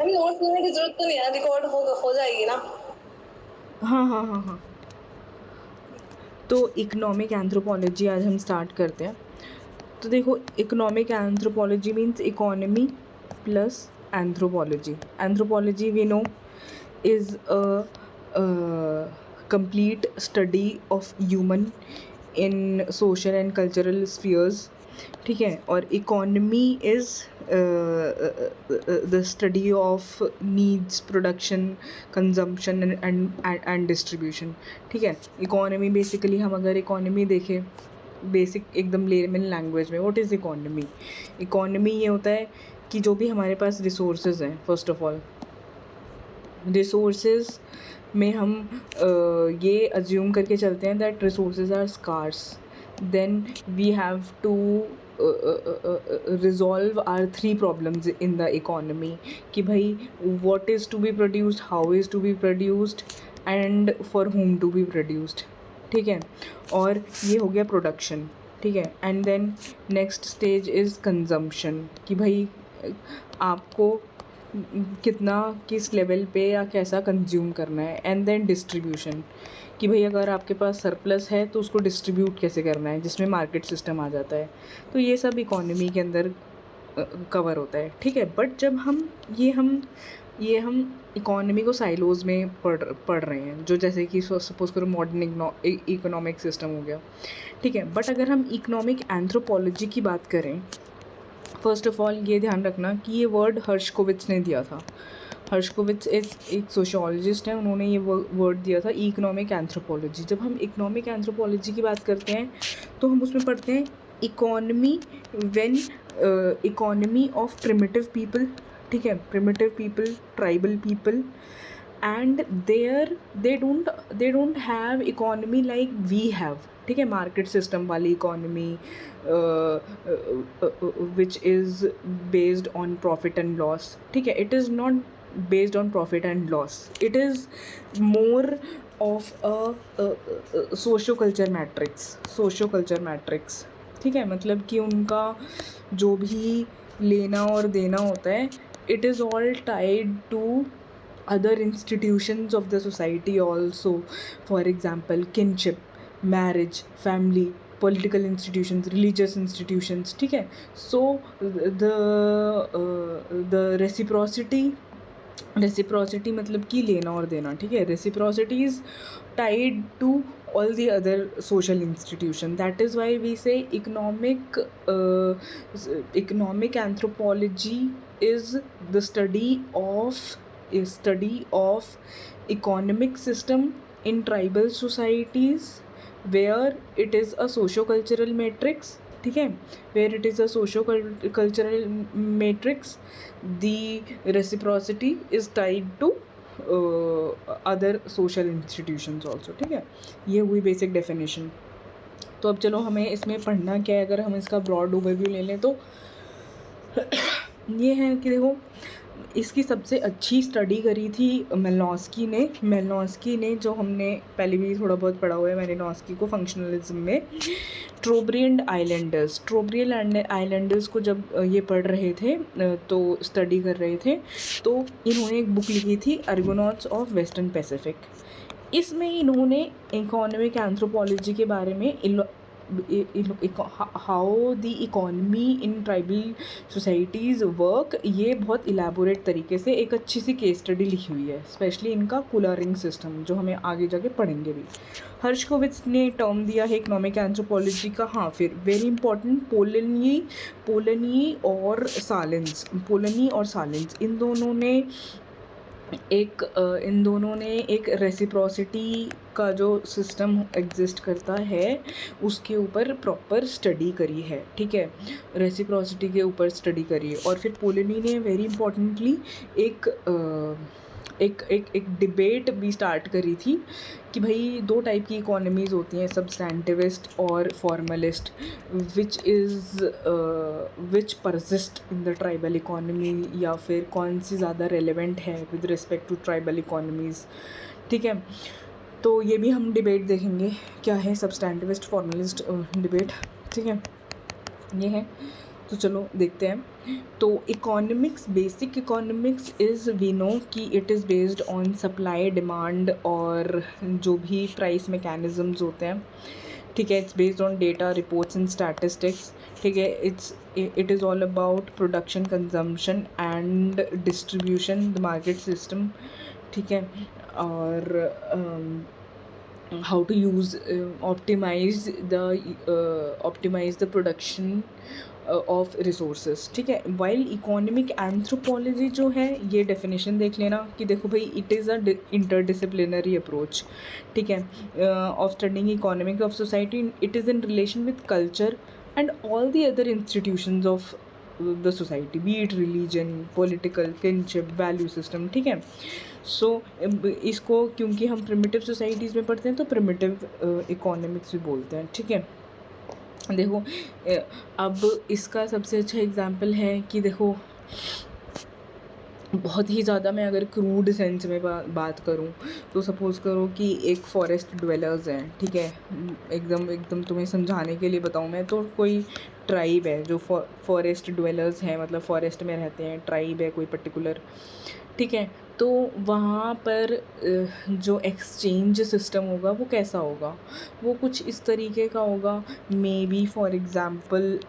अभी नोट्स लेने की जरूरत तो नहीं है, रिकॉर्ड हो जाएगी ना। हाँ हाँ हाँ हाँ। तो इकोनॉमिक एंथ्रोपोलॉजी आज हम स्टार्ट करते हैं। तो देखो, economic anthropology means economy plus anthropology. Anthropology we know is a complete study of human in social and cultural spheres. ठीक है. और economy is the study of needs, production, consumption and distribution. ठीक है. Economy basically, हम अगर economy देखें basic एकदम layman language में, व्हाट इज़ इकोनमी? इकोनमी ये होता है कि जो भी हमारे पास रिसोर्सेज हैं, फर्स्ट ऑफ ऑल रिसोर्सेज में हम ये अज्यूम करके चलते हैं that resources are scarce. Then we have to resolve are 3 problems in the economy कि भाई what is to be produced, how is to be produced and for whom to be produced. ठीक है. और ये हो गया प्रोडक्शन. ठीक है. And then next stage is consumption कि भाई आपको कितना, किस लेवल पे या कैसा कंज्यूम करना है. एंड देन डिस्ट्रीब्यूशन कि भाई अगर आपके पास सरप्लस है तो उसको डिस्ट्रीब्यूट कैसे करना है, जिसमें मार्केट सिस्टम आ जाता है. तो ये सब इकोनॉमी के अंदर कवर होता है. ठीक है. बट जब हम इकोनॉमी को साइलोज में पढ़ रहे हैं, जो जैसे कि सपोज करो मॉडर्न इकोनॉमिक सिस्टम हो गया. ठीक है. बट अगर हम इकोनॉमिक एंथ्रोपोलॉजी की बात करें, फर्स्ट ऑफ ऑल ये ध्यान रखना कि ये वर्ड हर्शकोविट्स ने दिया था. हर्शकोविट्स एक सोशियोलॉजिस्ट हैं, उन्होंने ये वर्ड दिया था इकोनॉमिक एंथ्रोपोलॉजी. जब हम इकोनॉमिक एंथ्रोपोलॉजी की बात करते हैं तो हम उसमें पढ़ते हैं economy when economy of primitive people. ठीक है. Primitive people, tribal people, and they don't have economy like we have. ठीक है. मार्केट सिस्टम वाली economy which is based on profit and loss. ठीक है. It is not based on profit and loss. It is more of a socio-culture matrix. Socio-culture matrix. ठीक है. मतलब कि उनका जो भी लेना और देना होता है, it is all tied to other institutions of the society also. For example, kinship, marriage, family, political institutions, religious institutions. ठीक है. So the reciprocity मतलब कि लेना और देना. ठीक है. Reciprocity is tied to all the other social institution. That is why we say economic anthropology is the study of economic system in tribal societies, where it is a socio-cultural matrix. ठीक है. where it is a socio-cultural matrix, the reciprocity is tied to other social institutions also. ठीक है. ये हुई basic definition. तो अब चलो हमें इसमें पढ़ना क्या है. अगर हम इसका ब्रॉड ओवरव्यू ले लें तो ये है कि देखो, इसकी सबसे अच्छी स्टडी करी थी मेलनॉस्की ने, जो हमने पहले भी थोड़ा बहुत पढ़ा हुआ है मेलनॉस्की को फंक्शनलिज्म में. ट्रोब्रियन आइलैंडर्स को जब ये पढ़ रहे थे तो स्टडी कर रहे थे, तो इन्होंने एक बुक लिखी थी आर्गोनॉट्स ऑफ वेस्टर्न पैसिफिक. इसमें इन्होंने इकोनॉमिक एंथ्रोपोलॉजी के बारे में how the economy in tribal societies work, ये बहुत इलेबोरेट तरीके से एक अच्छी सी केस स्टडी लिखी हुई है. स्पेशली इनका कुलरिंग सिस्टम, जो हमें आगे जाके पढ़ेंगे भी. हर्शकोविट्स ने टर्म दिया है इकोनॉमिक एंथ्रोपोलॉजी का. हाँ, फिर वेरी इंपॉर्टेंट पोलनी और सालेंस, इन दोनों ने एक रेसिप्रोसिटी का जो सिस्टम एग्जिस्ट करता है उसके ऊपर प्रॉपर स्टडी करी है. ठीक है. रेसिप्रोसिटी के ऊपर स्टडी करी है. और फिर पोलनी ने वेरी इंपॉर्टेंटली एक डिबेट भी स्टार्ट करी थी कि भाई 2 टाइप की इकोनॉमीज़ होती हैं, सब्सटैंटिविस्ट और formalist, which persist in the tribal economy, या फिर कौन सी ज़्यादा रेलेवेंट है with respect to tribal economies. ठीक है. तो ये भी हम डिबेट देखेंगे क्या है सब्सटैंटिविस्ट फॉर्मलिस्ट डिबेट. ठीक है. ये है. तो चलो देखते हैं। तो economics, basic economics is we know कि it is based on supply demand और जो भी प्राइस मैकेनिज़म्स होते हैं, ठीक है। It's based on data reports and statistics, ठीक है। It is all about production, consumption and distribution, the market system, ठीक है। और how to use optimize the production of resources, ठीक है। while economic anthropology जो है, ये definition देख लेना कि देखो भाई it is a interdisciplinary approach, ठीक है, of studying economic of society. It is in relation with culture and all the other institutions of the society, be it religion, political, kinship, value system, ठीक है। सो इसको क्योंकि हम primitive societies में पढ़ते हैं तो प्रिमिटिव इकोनॉमिक्स भी बोलते हैं, ठीक है। देखो अब इसका सबसे अच्छा एग्जांपल है कि देखो बहुत ही ज़्यादा मैं अगर क्रूड सेंस में बात करूं तो सपोज़ करो कि एक फॉरेस्ट ड्वेलर्स हैं, ठीक है। एकदम एकदम तुम्हें समझाने के लिए बताऊं मैं तो, कोई ट्राइब है जो फॉरेस्ट ड्वेलर्स हैं, मतलब फॉरेस्ट में रहते हैं, ट्राइब है कोई पर्टिकुलर, ठीक है। तो वहाँ पर जो एक्सचेंज सिस्टम होगा वो कैसा होगा, वो कुछ इस तरीके का होगा। May be for example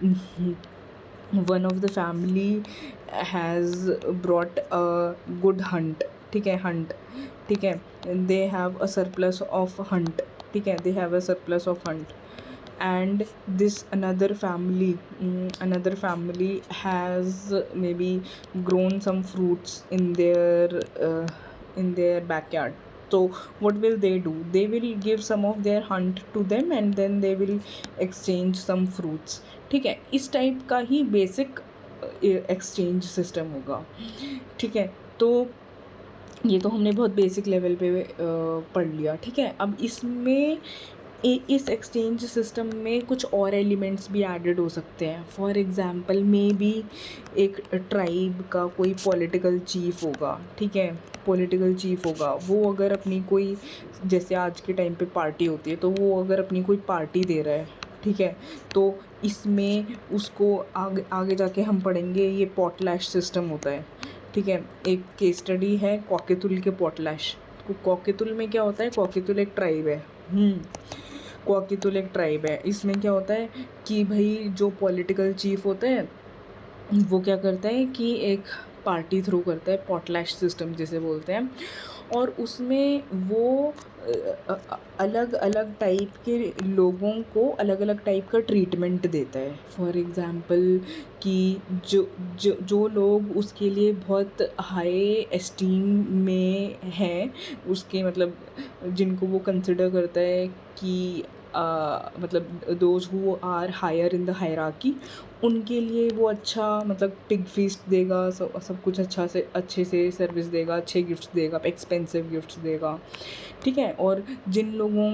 one of the family has brought a good Hunt, ठीक है, हंट, ठीक है। They have a surplus of Hunt, ठीक है, they have a surplus of Hunt and this another family has maybe grown some fruits in their backyard. So what will they do? They will give some of their hunt to them and then they will exchange some fruits, ठीक है। इस type का ही basic exchange system होगा, ठीक है। तो ये तो हमने बहुत बेसिक लेवल पे पढ़ लिया, ठीक है। अब इसमें इस एक्सचेंज सिस्टम में कुछ और एलिमेंट्स भी एडेड हो सकते हैं। फॉर एग्ज़ाम्पल मे बी एक ट्राइब का कोई पॉलिटिकल चीफ होगा, ठीक है, पॉलिटिकल चीफ होगा, वो अगर अपनी कोई, जैसे आज के टाइम पे पार्टी होती है, तो वो अगर अपनी कोई पार्टी दे रहा है, ठीक है, तो इसमें उसको आगे आगे जाके हम पढ़ेंगे, ये पॉटलैश सिस्टम होता है, ठीक है। एक केस स्टडी है कोकेतुल के पॉटलैश। कोकेतुल में क्या होता है, कोकेतुल एक ट्राइब है, कोकेतुल एक ट्राइब है। इसमें क्या होता है कि भाई जो पॉलिटिकल चीफ होता है वो क्या करता है कि एक पार्टी थ्रो करता है, पॉटलैश सिस्टम जिसे बोलते हैं, और उसमें वो अलग अलग टाइप के लोगों को अलग अलग टाइप का ट्रीटमेंट देता है। फॉर एग्ज़ाम्पल कि जो लोग उसके लिए बहुत हाई एस्टीम में हैं, उसके मतलब जिनको वो कंसिडर करता है कि मतलब those who are higher in the hierarchy, उनके लिए वो अच्छा मतलब पिग फीस्ट देगा, सब कुछ अच्छे से सर्विस देगा, अच्छे गिफ्ट्स देगा, एक्सपेंसिव गिफ्ट्स देगा, ठीक है। और जिन लोगों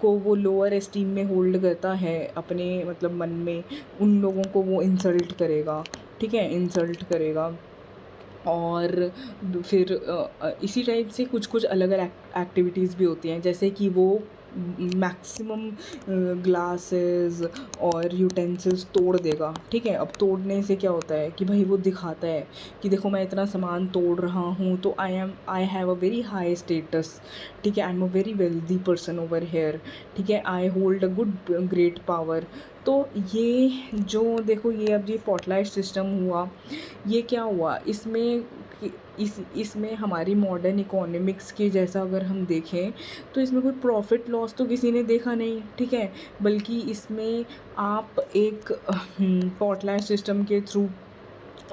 को वो लोअर एस्टीम में होल्ड करता है अपने मतलब मन में, उन लोगों को वो इंसल्ट करेगा, ठीक है, इंसल्ट करेगा। और फिर इसी टाइप से कुछ कुछ अलग अलग एक्टिविटीज़ भी होती हैं, जैसे कि वो मैक्सिमम ग्लासेस और यूटेंसिल्स तोड़ देगा, ठीक है। अब तोड़ने से क्या होता है कि भाई वो दिखाता है कि देखो मैं इतना सामान तोड़ रहा हूँ, तो I have a very high status, ठीक है, I am a very wealthy person over here, ठीक है, I hold a good great power. तो ये जो देखो, ये अब ये पॉटलाइट सिस्टम हुआ, ये क्या हुआ इसमें, इसमें हमारी मॉडर्न इकोनॉमिक्स के जैसा अगर हम देखें तो इसमें कोई प्रॉफिट लॉस तो किसी ने देखा नहीं, ठीक है। बल्कि इसमें आप एक पॉटलैश सिस्टम के थ्रू,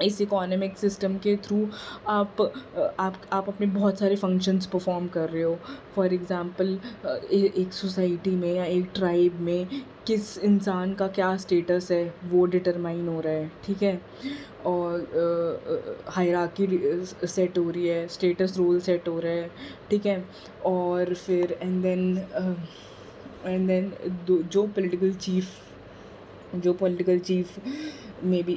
इस इकोनॉमिक सिस्टम के थ्रू आप अपने बहुत सारे फंक्शंस परफॉर्म कर रहे हो। फॉर एग्ज़ाम्पल एक सोसाइटी में या एक ट्राइब में किस इंसान का क्या स्टेटस है वो डिटरमाइन हो रहा है, ठीक है। और हायरार्की सेट हो रही है, स्टेटस रोल सेट हो रहा है, ठीक है। और फिर एंड देन जो political chief may be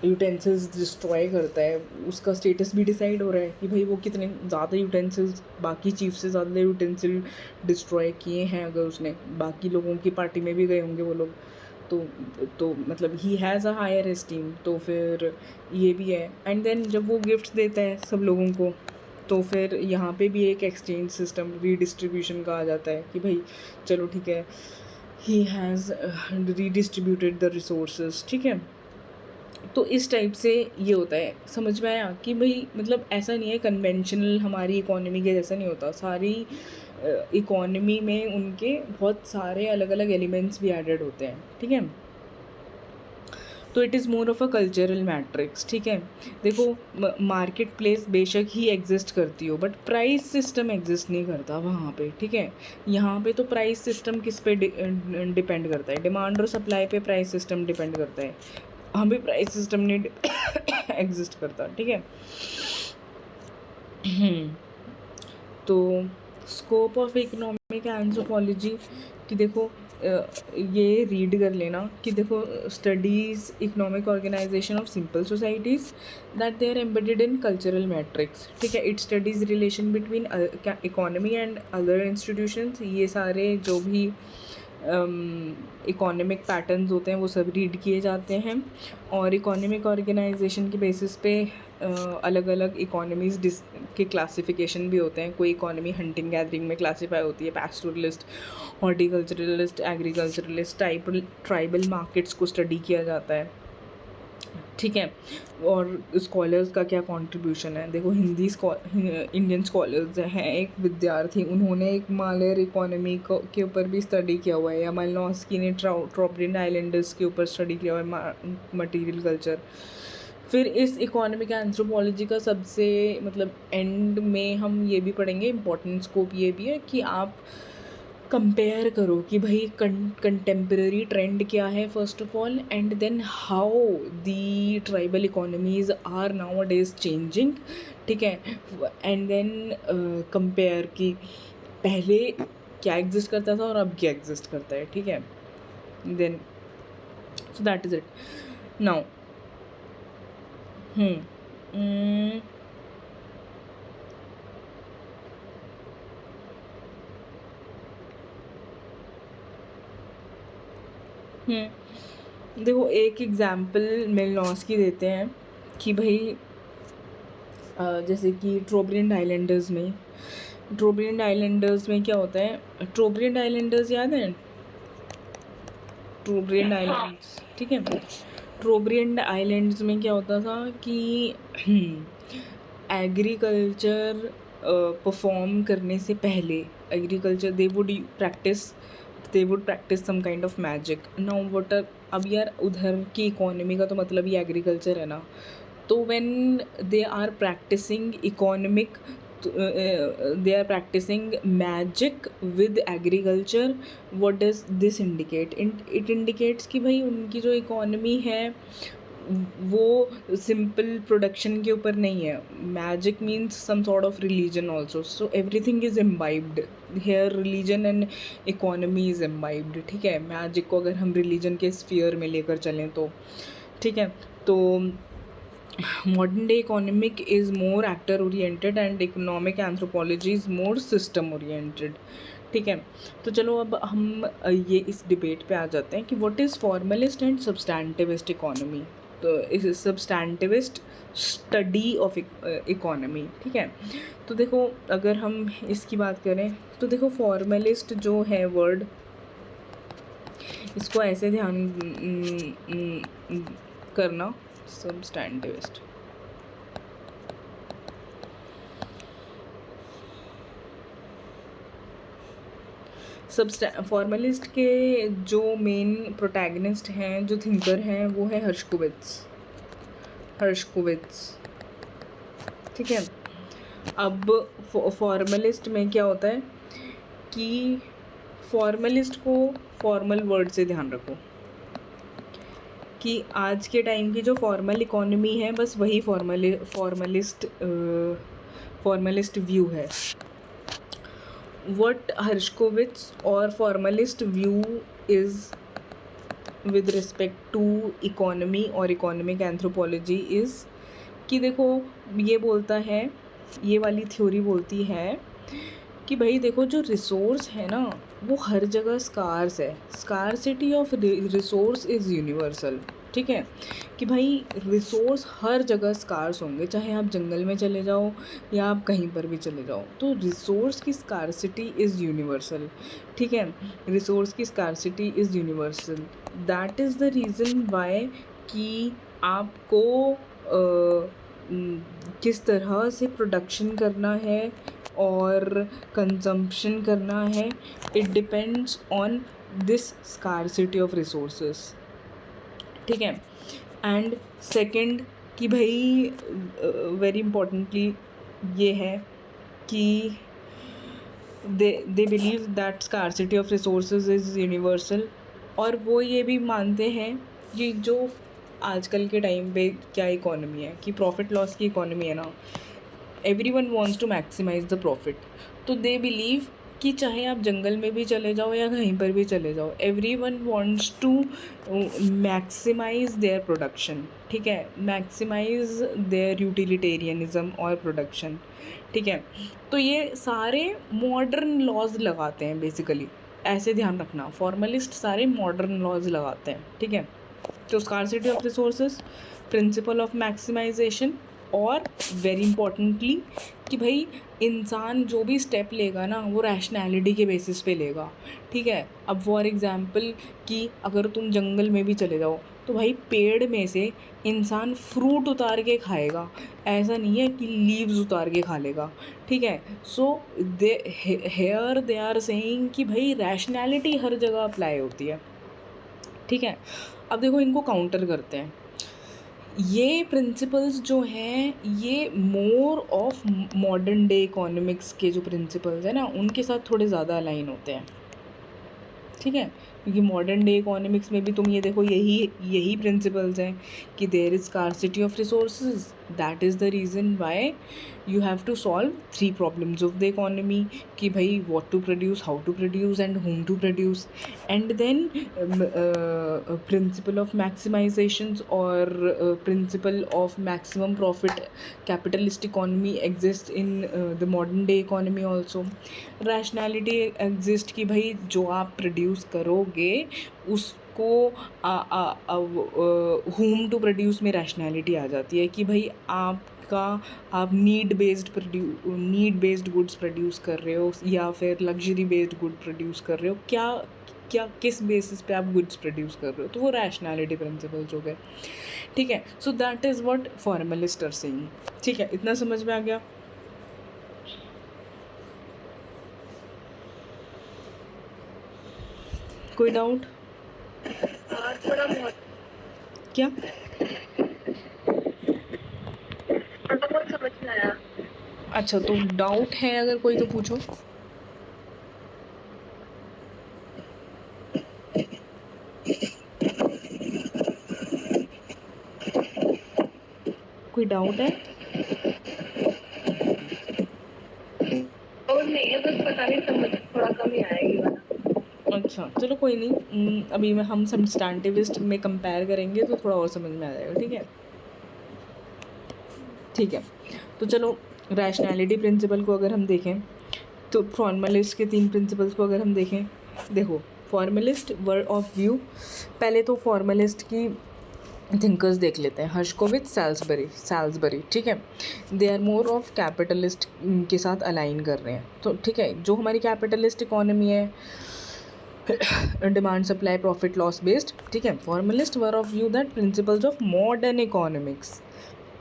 utensils destroy करता है, उसका स्टेटस भी डिसाइड हो रहा है कि भाई वो कितने ज़्यादा यूटेंसिल्स, बाकी चीफ से ज़्यादा यूटेंसिल डिस्ट्रॉय किए हैं। अगर उसने बाकी लोगों की पार्टी में भी गए होंगे वो लोग, तो मतलब he has a higher esteem. तो फिर ये भी है। एंड देन जब वो गिफ्ट्स देता है सब लोगों को, तो फिर यहाँ पे भी एक एक्सचेंज सिस्टम, रीडिस्ट्रीब्यूशन का आ जाता है कि भाई चलो ठीक है, he has redistributed the resources. ठीक है, तो इस टाइप से ये होता है। समझ में आया कि भाई मतलब ऐसा नहीं है कन्वेंशनल हमारी इकोनॉमी के जैसा नहीं होता। सारी इकोनॉमी में उनके बहुत सारे अलग अलग एलिमेंट्स भी एडेड होते हैं। ठीक है, तो it is more of a cultural matrix. ठीक है, देखो मार्केट प्लेस बेशक ही एग्जिस्ट करती हो, बट प्राइस सिस्टम एग्जिस्ट नहीं करता वहाँ पे। ठीक है, यहाँ पे तो प्राइस सिस्टम किस पे डिपेंड करता है? डिमांड और सप्लाई पे प्राइस सिस्टम डिपेंड करता है। वहाँ पे प्राइस सिस्टम नहीं एग्जिस्ट करता। ठीक है, तो स्कोप ऑफ इकोनॉमिक एंथ्रोपोलॉजी कि देखो ये रीड कर लेना कि देखो studies economic organization of simple societies that they are embedded in cultural matrix. ठीक है, it studies relation between economy and other institutions. ये सारे जो भी इकोनॉमिक पैटर्न्स होते हैं वो सब रीड किए जाते हैं, और इकोनॉमिक ऑर्गेनाइजेशन के बेसिस पे अलग अलग इकोनॉमीज़ के क्लासिफिकेशन भी होते हैं। कोई इकोनॉमी हंटिंग गैदरिंग में क्लासीफाई होती है, पैस्टोरलिस्ट, हॉर्टिकल्चरलिस्ट, एग्रीकल्चरलिस्ट, ट्राइबल मार्केट्स को स्टडी किया जाता है। ठीक है, और स्कॉलर्स का क्या कंट्रीब्यूशन है? देखो इंडियन स्कॉलर्स हैं, एक विद्यार्थी, उन्होंने एक मालर इकोनॉमी के ऊपर भी स्टडी किया हुआ है, या मालिनोव्स्की ने ट्रोब्रियन आइलैंडर्स के ऊपर स्टडी किया हुआ है, मटीरियल कल्चर। फिर इस इकोनॉमिक एंथ्रोपोलॉजी का सबसे मतलब एंड में हम ये भी पढ़ेंगे, इम्पोर्टेंट स्कोप ये भी है कि आप कंपेयर करो कि भाई कंटेम्प्रेरी ट्रेंड क्या है first of all, and then how the tribal economies are nowadays changing. ठीक है, एंड देन कंपेयर कि पहले क्या एग्जिस्ट करता था और अब क्या एग्जिस्ट करता है। ठीक है, then so that is it now. देखो एक एग्जाम्पल मालिनोव्स्की देते हैं कि भाई जैसे कि ट्रोब्रियन आइलैंडर्स में क्या होता है? ट्रोब्रियन आइलैंडर्स याद है? ट्रोब्रियन आइलैंड्स, ठीक है, ट्रोब्रियन आइलैंड्स में क्या होता था कि एग्रीकल्चर परफॉर्म करने से पहले agriculture they would practice some kind of magic. Now what are, अब यार उधर की इकोनॉमी का तो मतलब ही एग्रीकल्चर है ना, तो when they are practicing economic, they are practicing magic with agriculture. what does this indicate? it indicates कि भाई उनकी जो इकोनॉमी है वो सिंपल प्रोडक्शन के ऊपर नहीं है। Magic means some sort of religion also, so everything is imbibed here, religion and economy is imbibed. ठीक है, मैजिक को अगर हम रिलीजन के स्फीयर में लेकर चलें तो ठीक है, तो modern day economic is more actor oriented and economic anthropology is more system oriented। ठीक है, तो चलो अब हम ये इस डिबेट पे आ जाते हैं कि what is formalist and substantivist economy. तो इस सब्सटैंटिविस्ट स्टडी ऑफ इकोनॉमी। ठीक है, तो देखो अगर हम इसकी बात करें तो देखो फॉर्मलिस्ट जो है वर्ड, इसको ऐसे ध्यान करना, सब्सटैंटिविस्ट फॉर्मलिस्ट के जो मेन प्रोटैगनिस्ट हैं, जो थिंकर हैं, वो है हर्शकोविट्ज। ठीक है, अब फॉर्मलिस्ट में क्या होता है कि फॉर्मलिस्ट को फॉर्मल वर्ड से ध्यान रखो कि आज के टाइम की जो फॉर्मल इकोनॉमी है बस वही फॉर्मलिस्ट व्यू है। what Hershkovitz और formalist view is with respect to economy और इकोनॉमिक एंथ्रोपोलॉजी इज़ कि देखो ये बोलता है, ये वाली थ्योरी बोलती है कि भाई देखो जो रिसोर्स है ना वो हर जगह स्कार्स है, scarcity of resource is universal. ठीक है, कि भाई रिसोर्स हर जगह स्कार्स होंगे, चाहे आप जंगल में चले जाओ या आप कहीं पर भी चले जाओ, तो रिसोर्स की स्कारसिटी इज़ यूनिवर्सल। ठीक है, रिसोर्स की scarcity is universal. That is the reason Y कि आपको किस तरह से प्रोडक्शन करना है और कंजम्पशन करना है, it depends on this scarcity of resources. ठीक है, एंड सेकंड कि भाई वेरी इम्पोर्टेंटली ये है कि they believe that scarcity of resources is universal, और वो ये भी मानते हैं कि जो आजकल के टाइम पे क्या इकोनॉमी है कि प्रॉफिट लॉस की इकोनॉमी है ना, everyone wants to maximize the profit। तो they believe कि चाहे आप जंगल में भी चले जाओ या कहीं पर भी चले जाओ, everyone wants to maximize their production। ठीक है, maximize their utilitarianism और production। ठीक है, तो ये सारे मॉडर्न लॉज लगाते हैं बेसिकली, ऐसे ध्यान रखना, फॉर्मलिस्ट सारे मॉडर्न लॉज लगाते हैं। ठीक है, तो scarcity of resources, principle of maximization, और वेरी इंपॉर्टेंटली कि भाई इंसान जो भी स्टेप लेगा ना वो रैशनैलिटी के बेसिस पे लेगा। ठीक है, अब फॉर एग्जांपल कि अगर तुम जंगल में भी चले जाओ तो भाई पेड़ में से इंसान फ्रूट उतार के खाएगा, ऐसा नहीं है कि लीव्स उतार के खा लेगा। ठीक है, so here they are saying कि भाई रैशनैलिटी हर जगह अप्लाई होती है। ठीक है, अब देखो इनको काउंटर करते हैं। ये प्रिंसिपल्स जो हैं ये मोर ऑफ मॉडर्न डे इकोनॉमिक्स के जो प्रिंसिपल्स हैं ना उनके साथ थोड़े ज़्यादा अलाइन होते हैं। ठीक है, क्योंकि मॉडर्न डे इकोनॉमिक्स में भी तुम ये देखो यही प्रिंसिपल्स हैं कि there is scarcity of resources, that is the reason why you have to solve 3 problems of the economy कि भाई what to produce, how to produce and whom to produce, and then principle of maximizations और principle of maximum profit capitalist economy exist in the modern day economy also. Rationality exist कि भाई जो आप produce करोगे उसको whom to produce में rationality आ जाती है कि भाई आप नीड बेस्ड गुड्स प्रोड्यूस कर रहे हो या फिर लग्जरी बेस्ड गुड प्रोड्यूस कर रहे हो, क्या किस बेसिस पे आप गुड्स प्रोड्यूस कर रहे हो, तो वो रैशनैलिटी प्रिंसिपल्स हो गए। ठीक है, so that is what formalist are saying. ठीक है, इतना समझ में आ गया? कोई डाउट? थोड़ा बहुत क्या? समझ में आया। अच्छा, तो डाउट है अगर कोई तो पूछो। कोई डाउट है? और नहीं है, बस पता नहीं समझ थोड़ा कम ही आएगी वाला। अच्छा चलो कोई नहीं, अभी में हम सब्सटैंटिविस्ट में कंपेयर करेंगे तो थोड़ा और समझ में आ जाएगा। ठीक है, ठीक है, तो चलो रैशनैलिटी प्रिंसिपल को अगर हम देखें तो फॉर्मलिस्ट के 3 प्रिंसिपल्स को अगर हम देखें, देखो फॉर्मलिस्ट वर्ड ऑफ व्यू, पहले तो फॉर्मलिस्ट की थिंकर्स देख लेते हैं, हर्शकोविच, सैल्सबरी। ठीक है, they are more of capitalist के साथ अलाइन कर रहे हैं। तो ठीक है, जो हमारी कैपिटलिस्ट इकोनॉमी है, demand supply profit loss based. ठीक है, formalist were of view that principles of modern economics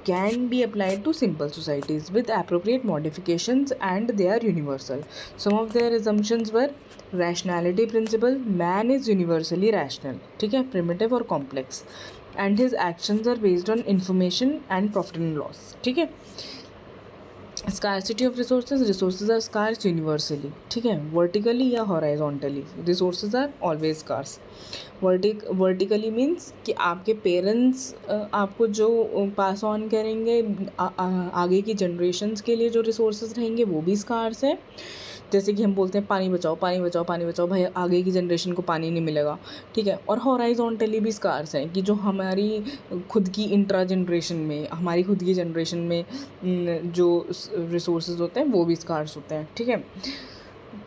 can be applied to simple societies with appropriate modifications and they are universal. Some of their assumptions were rationality principle, man is universally rational, ठीक है, primitive और complex, and his actions are based on information and profit and loss। ठीक है, scarcity of resources are scarce universally. ठीक है, vertically या horizontally, resources are always scarce. Vertically means कि आपके पेरेंट्स आपको जो पास ऑन करेंगे आगे की जनरेशन्स के लिए जो रिसोर्सेज रहेंगे वो भी स्कार्स है। जैसे कि हम बोलते हैं पानी बचाओ, पानी बचाओ, पानी बचाओ, भाई आगे की जनरेशन को पानी नहीं मिलेगा, ठीक है। और हॉराइजॉन्टली भी स्कार्स हैं कि जो हमारी खुद की इंट्रा जनरेशन में, हमारी खुद की जनरेशन में जो रिसोर्सेज होते हैं वो भी स्कार्स होते हैं, ठीक है।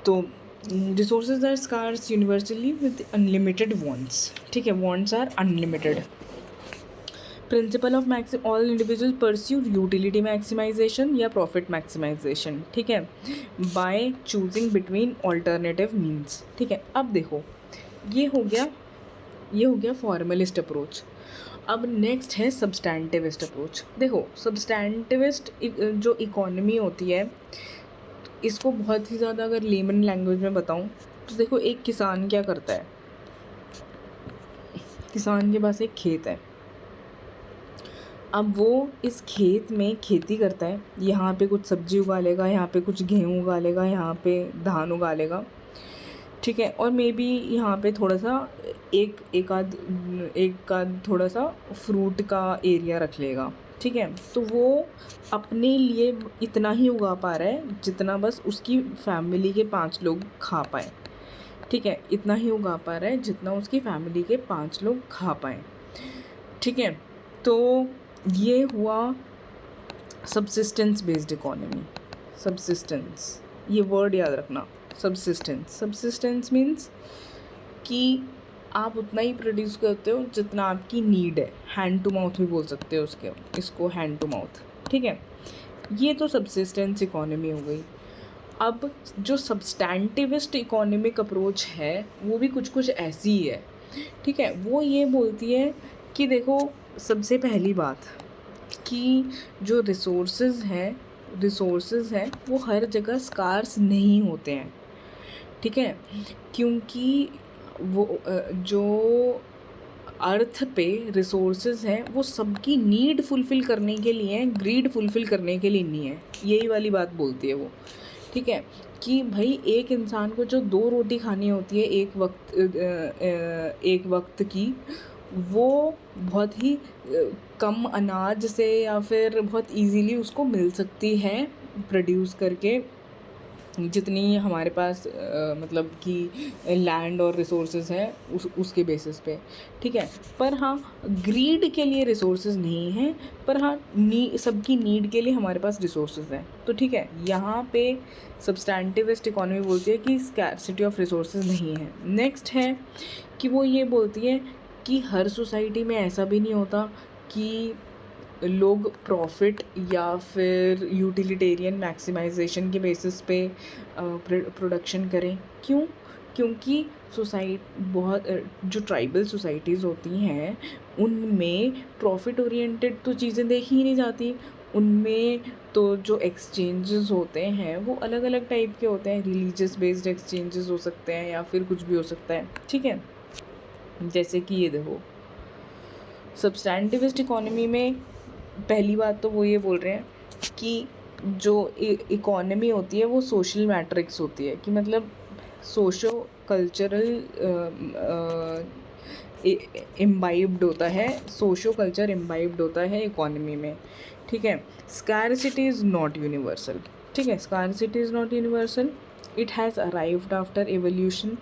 तो resources are scarce universally with unlimited wants, ठीक है, wants are unlimited. Principle of all individual pursue utility maximization या प्रॉफिट मैक्सिमाइजेशन, ठीक है, by choosing between alternative means, ठीक है। अब देखो ये हो गया फॉर्मलिस्ट अप्रोच। अब नेक्स्ट है सब्सटैंटिविस्ट अप्रोच। देखो सब्सटैंटिविस्ट जो इकोनॉमी होती है, इसको बहुत ही ज़्यादा अगर लेमन लैंग्वेज में बताऊँ तो देखो एक किसान क्या करता है, किसान के पास एक खेत है, अब वो इस खेत में खेती करता है, यहाँ पे कुछ सब्जी उगा लेगा, यहाँ पे कुछ गेहूँ उगा लेगा, यहाँ पे धान उगा लेगा, ठीक है। और मे बी यहाँ पे थोड़ा सा एक आध थोड़ा सा फ्रूट का एरिया रख लेगा, ठीक है। तो वो अपने लिए इतना ही उगा पा रहा है जितना बस उसकी फैमिली के 5 लोग खा पाए, ठीक है, इतना ही उगा पा रहा है जितना उसकी फैमिली के 5 लोग खा पाए, ठीक है। तो ये हुआ सब्सिस्टेंस बेस्ड इकोनॉमी। सब्सिस्टेंस, ये वर्ड याद रखना, सब्सिस्टेंस मीन्स कि आप उतना ही प्रोड्यूस करते हो जितना आपकी नीड है, हैंड टू माउथ भी बोल सकते हो इसको हैंड टू माउथ, ठीक है। ये तो सब्सिस्टेंस इकोनॉमी हो गई। अब जो सब्सटैंटिविस्ट इकोनॉमिक अप्रोच है वो भी कुछ ऐसी ही है, ठीक है। वो ये बोलती है कि देखो सबसे पहली बात कि जो रिसोर्सेज हैं वो हर जगह स्कार्स नहीं होते हैं, ठीक है, क्योंकि वो जो अर्थ पे रिसोर्सेज हैं वो सबकी नीड फुलफ़िल करने के लिए हैं, ग्रीड फुलफ़िल करने के लिए नहीं है। यही वाली बात बोलती है वो, ठीक है, कि भाई एक इंसान को जो 2 रोटी खानी होती है एक वक्त की, वो बहुत ही कम अनाज से या फिर बहुत इजीली उसको मिल सकती है प्रोड्यूस करके, जितनी हमारे पास मतलब कि लैंड और रिसोर्सेज हैं उसके बेसिस पे, ठीक है। पर हाँ ग्रीड के लिए रिसोर्सेज नहीं हैं, पर हाँ सबकी नीड के लिए हमारे पास रिसोर्सेज हैं, तो ठीक है। यहाँ पे सब्सटैंटिविस्ट इकोनॉमी बोलती है कि स्कैर्सिटी ऑफ रिसोर्सेज नहीं है। नेक्स्ट है कि वो ये बोलती है कि हर सोसाइटी में ऐसा भी नहीं होता कि लोग प्रॉफिट या फिर यूटिलिटेरियन मैक्सिमाइजेशन के बेसिस पे प्रोडक्शन करें। क्यों? क्योंकि जो ट्राइबल सोसाइटीज़ होती हैं उनमें प्रॉफिट ओरिएंटेड तो चीज़ें देखी ही नहीं जाती। उनमें तो जो एक्सचेंजेस होते हैं वो अलग अलग टाइप के होते हैं, रिलीजियस बेस्ड एक्सचेंजेस हो सकते हैं या फिर कुछ भी हो सकता है, ठीक है। जैसे कि ये देखो सब्सटैंटिविस्ट इकोनॉमी में पहली बात तो वो ये बोल रहे हैं कि जो इकोनॉमी होती है वो सोशल मैट्रिक्स होती है, कि मतलब सोशो कल्चरल इम्बाइब्ड होता है, सोशो कल्चर इम्बाइब्ड होता है इकोनॉमी में, ठीक है। स्कैरसिटी इज़ नॉट यूनिवर्सल, ठीक है, scarcity is not universal, it has arrived after evolution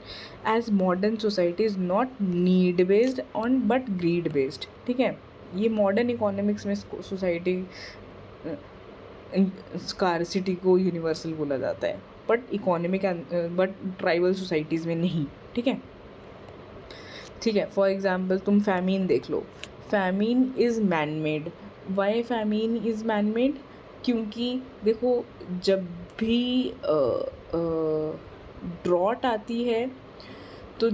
as modern society is not need based on but greed based, ठीक है। ये मॉडर्न इकोनॉमिक्स में सोसाइटी स्कार्सिटी को यूनिवर्सल बोला जाता है, बट ट्राइबल सोसाइटीज़ में नहीं, ठीक है, ठीक है। फॉर एग्जांपल तुम फैमिन देख लो, famine is man made. Why famine is man made? क्योंकि देखो जब भी ड्रॉट आती है तो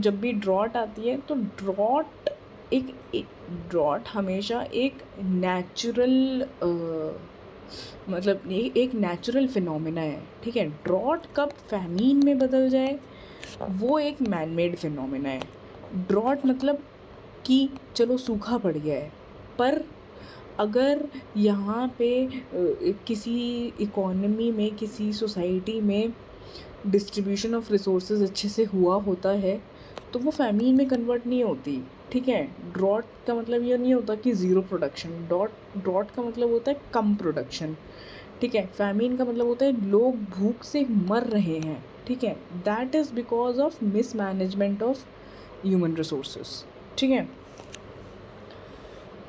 ड्रॉट हमेशा एक नेचुरल मतलब एक नेचुरल फिनोमिना है, ठीक है। ड्रॉट कब फैमिन में बदल जाए वो एक मैन मेड फिनोमिना है। ड्रॉट मतलब कि चलो सूखा पड़ गया है, पर अगर यहाँ पे किसी इकोनॉमी में, किसी सोसाइटी में डिस्ट्रीब्यूशन ऑफ रिसोर्सेज अच्छे से हुआ होता है तो वो फैमिन में कन्वर्ट नहीं होती, ठीक है। ड्रॉट का मतलब ये नहीं होता कि ज़ीरो प्रोडक्शन, ड्रॉट का मतलब होता है कम प्रोडक्शन, ठीक है। फैमिन का मतलब होता है लोग भूख से मर रहे हैं, ठीक है, that is because of mismanagement of human resources. ठीक है,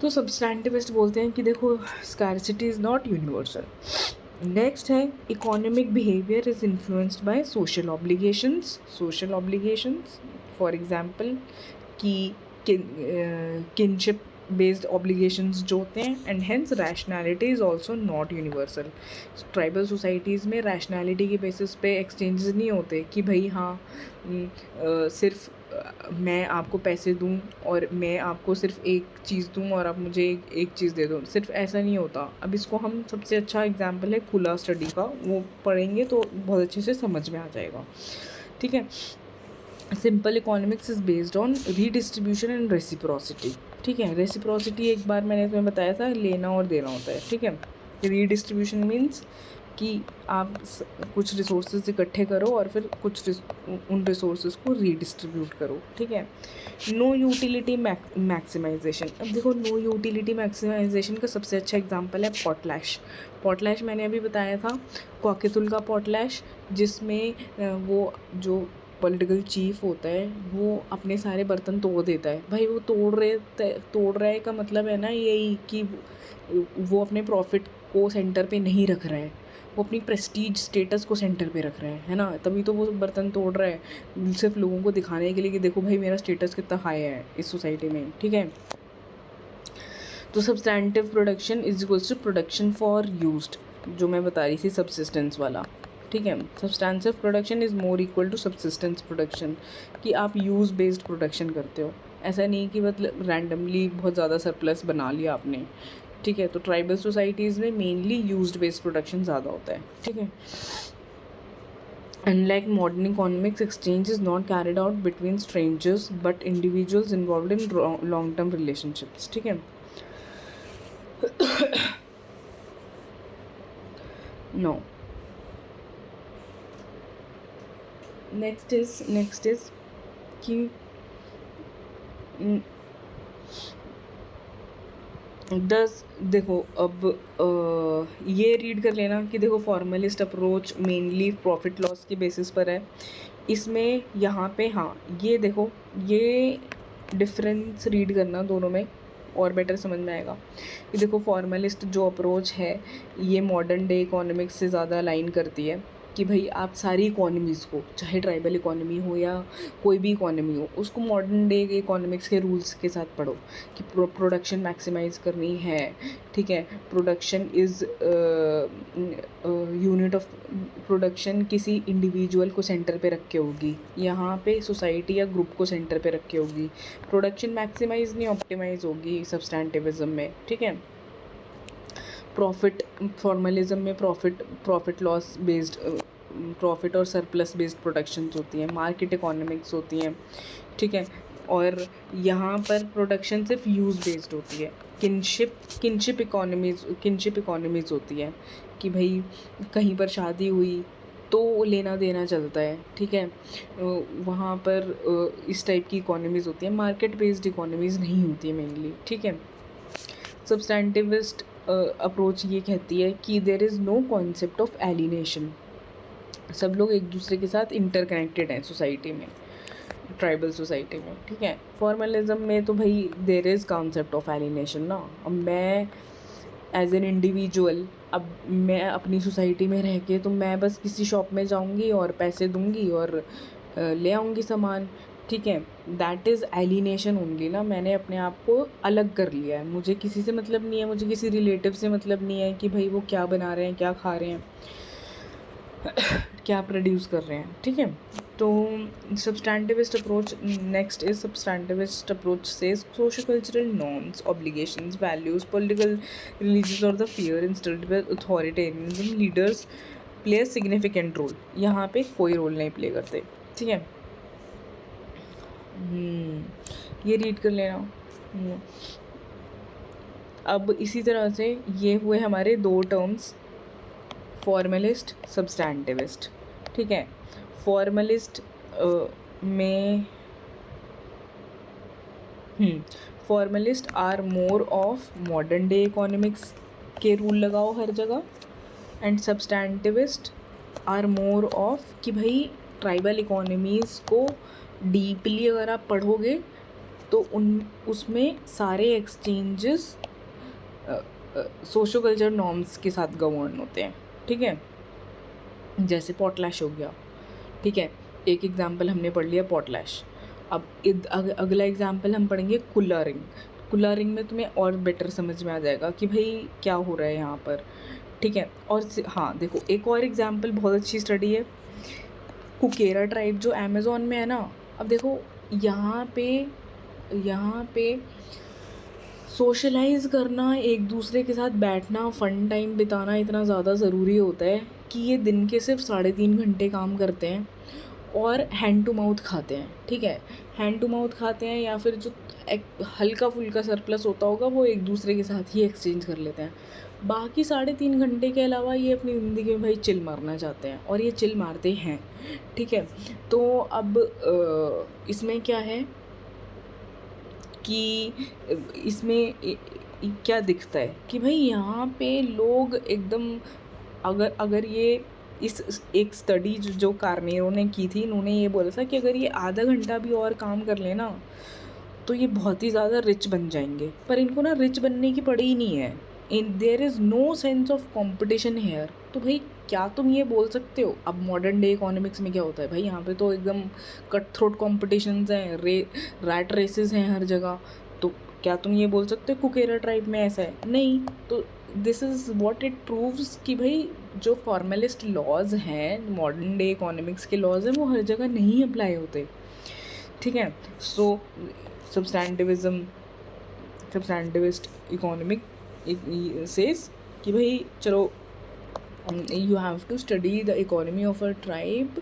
तो सब्सटैंटिविस्ट बोलते हैं कि देखो scarcity is not universal. Next है economic behaviour is influenced by social obligations. For example कि किनशिप बेस्ड ऑब्लिगेशंस जो होते हैं, and hence rationality is also not universal. Tribal societies में रैशनैलिटी के बेसिस पे एक्सचेंजेस नहीं होते कि भाई हाँ सिर्फ मैं आपको पैसे दूं और मैं आपको सिर्फ एक चीज़ दूं और आप मुझे एक चीज़ दे दो, सिर्फ ऐसा नहीं होता। अब इसको हम सबसे अच्छा एग्जांपल है खुला स्टडी का, वो पढ़ेंगे तो बहुत अच्छे से समझ में आ जाएगा। ठीक है, simple economics is based on redistribution and reciprocity. ठीक है, रेसिप्रोसिटी एक बार मैंने तुम्हें बताया था, लेना और देना होता है। ठीक है, रीडिस्ट्रीब्यूशन मीन्स कि आप कुछ रिसोर्सेज इकट्ठे करो और फिर उन रिसोर्सेज को रीडिस्ट्रीब्यूट करो। ठीक है, नो यूटिलिटी मैक्सिमाइजेशन। अब देखो नो यूटिलिटी मैक्सिमाइजेशन का सबसे अच्छा एग्जांपल है पॉटलैश। पॉटलैश मैंने अभी बताया था, कॉकेतुल का पॉटलैश, जिसमें वो जो पॉलिटिकल चीफ होता है वो अपने सारे बर्तन तोड़ देता है। भाई वो तोड़ रहा है का मतलब है ना यही कि वो अपने प्रॉफिट को सेंटर पे नहीं रख रहा है, वो अपनी प्रेस्टीज स्टेटस को सेंटर पे रख रहा है ना, तभी तो वो बर्तन तोड़ रहा है, सिर्फ लोगों को दिखाने के लिए कि देखो भाई मेरा स्टेटस कितना हाई है इस सोसाइटी में। ठीक है, तो substantive production is equals to production for used, जो मैं बता रही थी सब्सिस्टेंस वाला। ठीक है, substantive production is more equal to subsistence production, कि आप यूज़ बेस्ड प्रोडक्शन करते हो, ऐसा नहीं कि मतलब रैंडमली बहुत ज़्यादा सरप्लस बना लिया आपने। ठीक है, तो ट्राइबल सोसाइटीज़ में मेनली यूज्ड बेस्ड प्रोडक्शन ज़्यादा होता है। ठीक है, unlike modern economics, exchange is not carried out between strangers but individuals involved in long term relationships. ठीक है, no, next is कि देखो अब ये रीड कर लेना कि देखो formalist approach mainly profit loss के बेसिस पर है। इसमें यहाँ पे हाँ ये देखो ये डिफरेंस रीड करना दोनों में और बेटर समझ में आएगा कि देखो फॉर्मलिस्ट जो अप्रोच है ये मॉडर्न डे इकोनॉमिक्स से ज़्यादा अलाइन करती है कि भाई आप सारी इकोनॉमीज़ को, चाहे ट्राइबल इकोनॉमी हो या कोई भी इकोनॉमी हो, उसको मॉडर्न डे के इकोनॉमिक्स के रूल्स के साथ पढ़ो कि प्रोडक्शन मैक्सिमाइज़ करनी है। ठीक है, production is unit of production किसी इंडिविजुअल को सेंटर पे रख के होगी, यहाँ पे सोसाइटी या ग्रुप को सेंटर पे रख के होगी। प्रोडक्शन मैक्सिमाइज़ नहीं ऑप्टिमाइज़ होगी सब्सटैंटिविज्म में। ठीक है, प्रॉफिट फॉर्मलिज्म में प्रॉफिट लॉस बेस्ड प्रॉफिट और सरप्लस बेस्ड प्रोडक्शंस होती हैं, मार्केट इकोनॉमिक्स होती हैं। ठीक है, और यहाँ पर प्रोडक्शन सिर्फ यूज़ बेस्ड होती है। किनशिप इकोनॉमीज़ होती है कि भाई कहीं पर शादी हुई तो लेना देना चलता है। ठीक है, वहाँ पर इस टाइप की इकोनॉमीज़ होती हैं, मार्केट बेस्ड इकोनॉमीज़ नहीं होती है मेनली। ठीक है, सब्सटैंटिविस्ट अप्रोच ये कहती है कि there is no concept of alienation, सब लोग एक दूसरे के साथ इंटरकनेक्टेड हैं सोसाइटी में, ट्राइबल सोसाइटी में। ठीक है, फॉर्मलिज्म में तो भाई there is concept of alienation ना। अब मैं एज एन इंडिविजुअल, अब मैं अपनी सोसाइटी में रह के तो मैं बस किसी शॉप में जाऊंगी और पैसे दूंगी और ले आऊँगी सामान। ठीक है, दैट इज़ एलिनेशन ओनली ना, मैंने अपने आप को अलग कर लिया है, मुझे किसी से मतलब नहीं है, मुझे किसी रिलेटिव से मतलब नहीं है कि भाई वो क्या बना रहे हैं, क्या खा रहे हैं, क्या प्रोड्यूस कर रहे हैं। ठीक है, तो substantivist approach next is substantivist approach से socio cultural norms, obligations, values, political, religious और the fear instilled by authoritarianism leaders play a significant role, यहाँ पे कोई रोल नहीं प्ले करते। ठीक है, ये रीड कर लेना। अब इसी तरह से ये हुए हमारे दो टर्म्स, फॉर्मलिस्ट, सब्सटैंटिविस्ट। ठीक है, फॉर्मलिस्ट में formalist are more of modern day economics के रूल लगाओ हर जगह, and substantivist are more of कि भाई ट्राइबल इकोनॉमीज़ को डीपली अगर आप पढ़ोगे तो उसमें सारे एक्सचेंजेस सोशो कल्चर नॉर्म्स के साथ गवर्न होते हैं, ठीक है। जैसे पॉटलैश हो गया, ठीक है, एक एग्जाम्पल हमने पढ़ लिया पॉटलैश। अब अगला एग्जाम्पल हम पढ़ेंगे कुल्ला रिंग। कुल्ला रिंग में तुम्हें और बेटर समझ में आ जाएगा कि भाई क्या हो रहा है यहाँ पर, ठीक है। और हाँ देखो, एक और एग्जाम्पल बहुत अच्छी स्टडी है, कुकेरा ट्राइब जो अमेज़ोन में है ना। अब देखो यहाँ पे सोशलाइज करना, एक दूसरे के साथ बैठना, फ़न टाइम बिताना इतना ज़्यादा ज़रूरी होता है कि ये दिन के सिर्फ 3.5 घंटे काम करते हैं और हैंड टू माउथ खाते हैं, ठीक है। हैंड टू माउथ खाते हैं या फिर जो एक हल्का फुल्का सरप्लस होता होगा वो एक दूसरे के साथ ही एक्सचेंज कर लेते हैं। बाकी 3.5 घंटे के अलावा ये अपनी ज़िंदगी में भाई चिल मारना चाहते हैं और ये चिल मारते हैं, ठीक है। तो अब इसमें क्या है कि इसमें क्या दिखता है कि भाई यहाँ पे लोग एकदम, अगर ये इस एक स्टडी जो कार्नेरो ने की थी, इन्होंने ये बोला था कि अगर ये आधा घंटा भी और काम कर लेना तो ये बहुत ही ज़्यादा रिच बन जाएंगे। पर इनको ना रिच बनने की पड़ी ही नहीं है, there is no sense of competition here. तो भाई क्या तुम ये बोल सकते हो? अब मॉडर्न डे इकोनॉमिक्स में क्या होता है भाई, यहाँ पे तो एकदम कट थ्रोट कॉम्पिटिशन्स हैं, रैट रेसेस हैं हर जगह। तो क्या तुम ये बोल सकते हो कुकेरा ट्राइब में ऐसा है? नहीं। तो this is what it proves कि भाई जो फॉर्मलिस्ट लॉज हैं, मॉडर्न डे इकोनॉमिक्स के लॉज हैं, वो हर जगह नहीं अप्लाई होते, ठीक है। सो सब्सटैंटिविस्ट इकोनॉमिक सेज कि भाई चलो, you have to study the economy of a tribe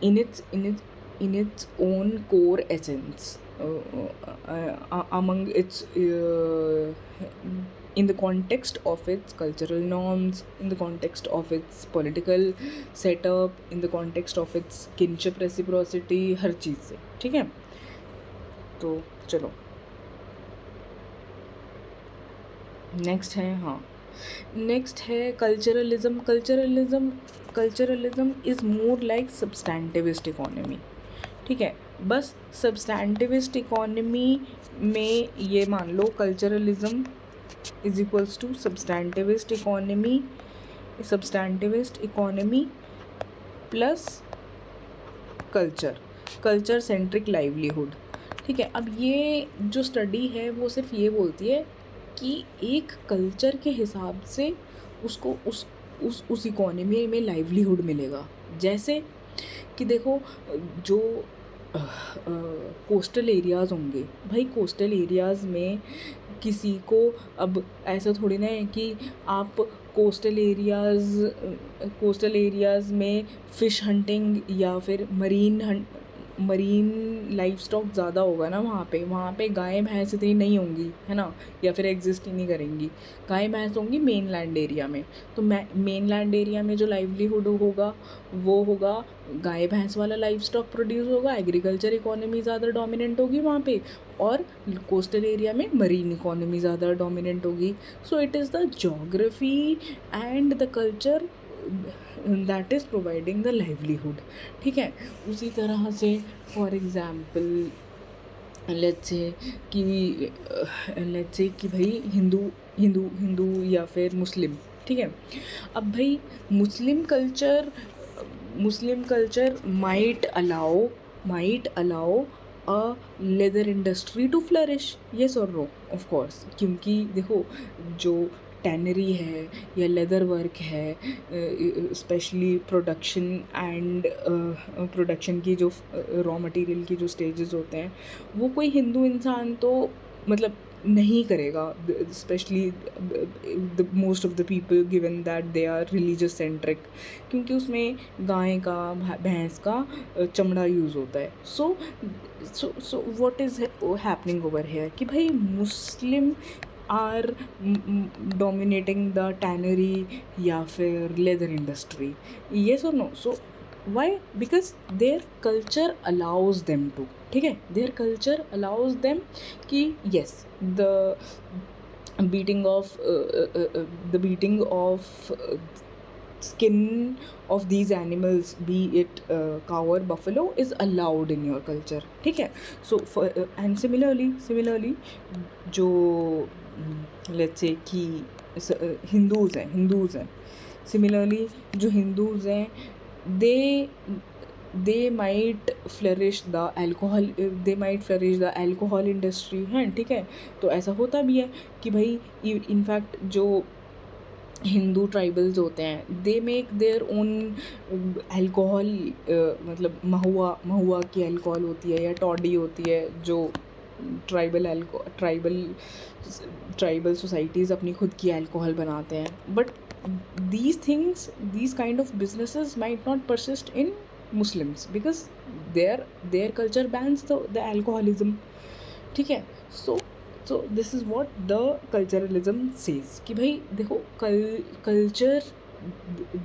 in its own core essence, among its in the context of its cultural norms, in the context of its political setup, in the context of its kinship reciprocity, हर चीज़ से, ठीक है। तो चलो next है, हाँ next है culturalism. Culturalism is more like substantivist economy, ठीक है। बस सब्सटैंटिविस्ट इकोनॉमी में ये मान लो culturalism is equals to substantivist economy plus culture centric livelihood, ठीक है। अब ये जो स्टडी है वो सिर्फ ये बोलती है कि एक कल्चर के हिसाब से उसको उस इकोनॉमी में लाइवलीहुड मिलेगा। जैसे कि देखो, जो कोस्टल एरियाज़ होंगे भाई, कोस्टल एरियाज़ में किसी को, अब ऐसा थोड़ी ना है कि आप कोस्टल एरियाज़ में फ़िश हंटिंग या फिर मरीन लाइफ स्टॉक ज़्यादा होगा ना। वहाँ पे गाय भैंस इतनी नहीं होंगी, है ना, या फिर एग्जिस्ट ही नहीं करेंगी। गाय भैंस होंगी मेन लैंड एरिया में। तो मेन लैंड एरिया में जो लाइवलीहुड होगा वो होगा गाय भैंस वाला लाइफ स्टॉक प्रोड्यूस होगा, एग्रीकल्चर इकोनॉमी ज़्यादा डोमिनेंट होगी वहाँ पे, और कोस्टल एरिया में मरीन इकोनॉमी ज़्यादा डोमिनेंट होगी। So it is the geography and the culture that is providing the livelihood, ठीक है। उसी तरह से फॉर एग्ज़ाम्पल लेट्स से कि भाई हिंदू या फिर मुस्लिम, ठीक है। अब भाई Muslim culture might allow a leather industry to flourish, yes और नो, ऑफ कोर्स। क्योंकि देखो, जो टैनरी है या लेदर वर्क है, स्पेशली प्रोडक्शन की जो रॉ मटेरियल की जो स्टेजेस होते हैं, वो कोई हिंदू इंसान तो मतलब नहीं करेगा, specially the most of the people, given that they are religious centric, क्योंकि उसमें गाय का, भैंस का चमड़ा यूज़ होता है। So what is happening over here कि भाई Muslim are dominating the tannery या फिर लेदर इंडस्ट्री, येस और no. So why? Because their culture allows them to, ठीक है। देयर कल्चर अलाउज देम कि yes, the beating of skin of these animals, be it cow or buffalo, is allowed in your culture. ठीक है. So for and similarly जो let's say कि Hindus हैं similarly जो Hindus हैं they might flourish the alcohol industry है. ठीक है. तो ऐसा होता भी है कि भाई इनफैक्ट जो हिंदू ट्राइबल्स होते हैं they make their own alcohol, मतलब महुआ की अल्कोहल होती है या टॉडी होती है जो ट्राइबल सोसाइटीज़ अपनी खुद की अल्कोहल बनाते हैं. But these kind of businesses might not persist in Muslims because their culture bans the alcoholism. ठीक है. so this is what the culturalism says कि भाई देखो culture,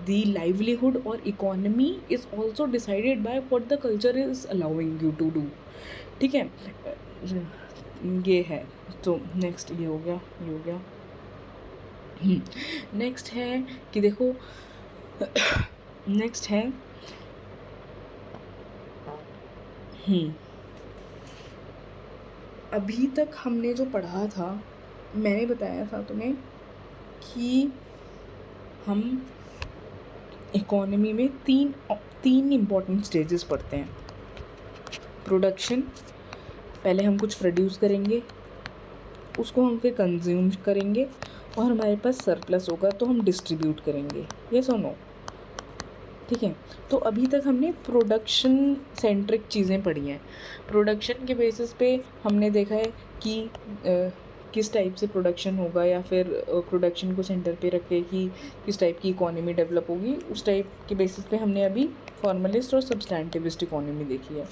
the livelihood or economy is also decided by what the culture is allowing you to do. ठीक है. ये है. तो नेक्स्ट ये हो गया. नेक्स्ट है कि देखो नेक्स्ट है अभी तक हमने जो पढ़ा था, मैंने बताया था तुम्हें कि हम इकोनॉमी में तीन इम्पॉर्टेंट स्टेजेस पढ़ते हैं. प्रोडक्शन, पहले हम कुछ प्रोड्यूस करेंगे, उसको हम फिर कंज्यूम करेंगे और हमारे पास सरप्लस होगा तो हम डिस्ट्रीब्यूट करेंगे. यस और नो. ठीक है. तो अभी तक हमने प्रोडक्शन सेंट्रिक चीज़ें पढ़ी हैं. प्रोडक्शन के बेसिस पे हमने देखा है कि किस टाइप से प्रोडक्शन होगा या फिर प्रोडक्शन को सेंटर पे रख के कि किस टाइप की इकोनॉमी डेवलप होगी, उस टाइप के बेसिस पे हमने अभी फॉर्मलिस्ट और सब्सटैंटिविस्ट इकोनॉमी देखी है.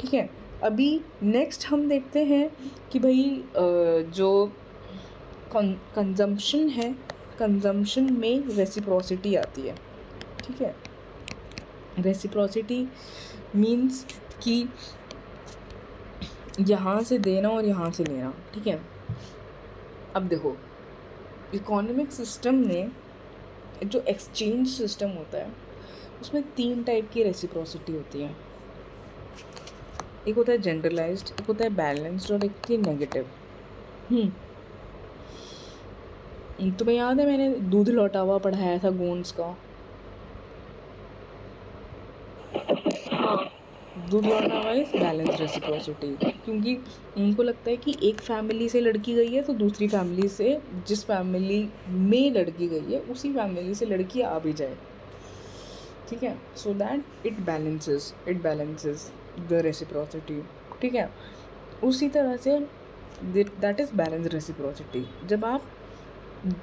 ठीक है. अभी नेक्स्ट हम देखते हैं कि भाई जो कंजम्पशन है, कंजम्पशन में रेसिप्रोसिटी आती है. ठीक है. रेसिप्रोसिटी मीन्स कि यहाँ से देना और यहाँ से लेना. ठीक है. अब देखो इकोनॉमिक सिस्टम में जो एक्सचेंज सिस्टम होता है उसमें 3 टाइप की रेसिप्रोसिटी होती है. एक होता है जनरलाइज्ड, एक होता है बैलेंस्ड और एक होती है नेगेटिव. तुम्हें याद है मैंने दूध लौटावा पढ़ाया था गोंड्स का. दूध लौटावा इज बैलेंस रेसिप्रोसिटी, क्योंकि उनको लगता है कि एक फैमिली से लड़की गई है तो दूसरी फैमिली से, जिस फैमिली में लड़की गई है उसी फैमिली से लड़की आ भी जाए. ठीक है. So that it balances the reciprocity. ठीक है. उसी तरह say that is balance reciprocity. जब आप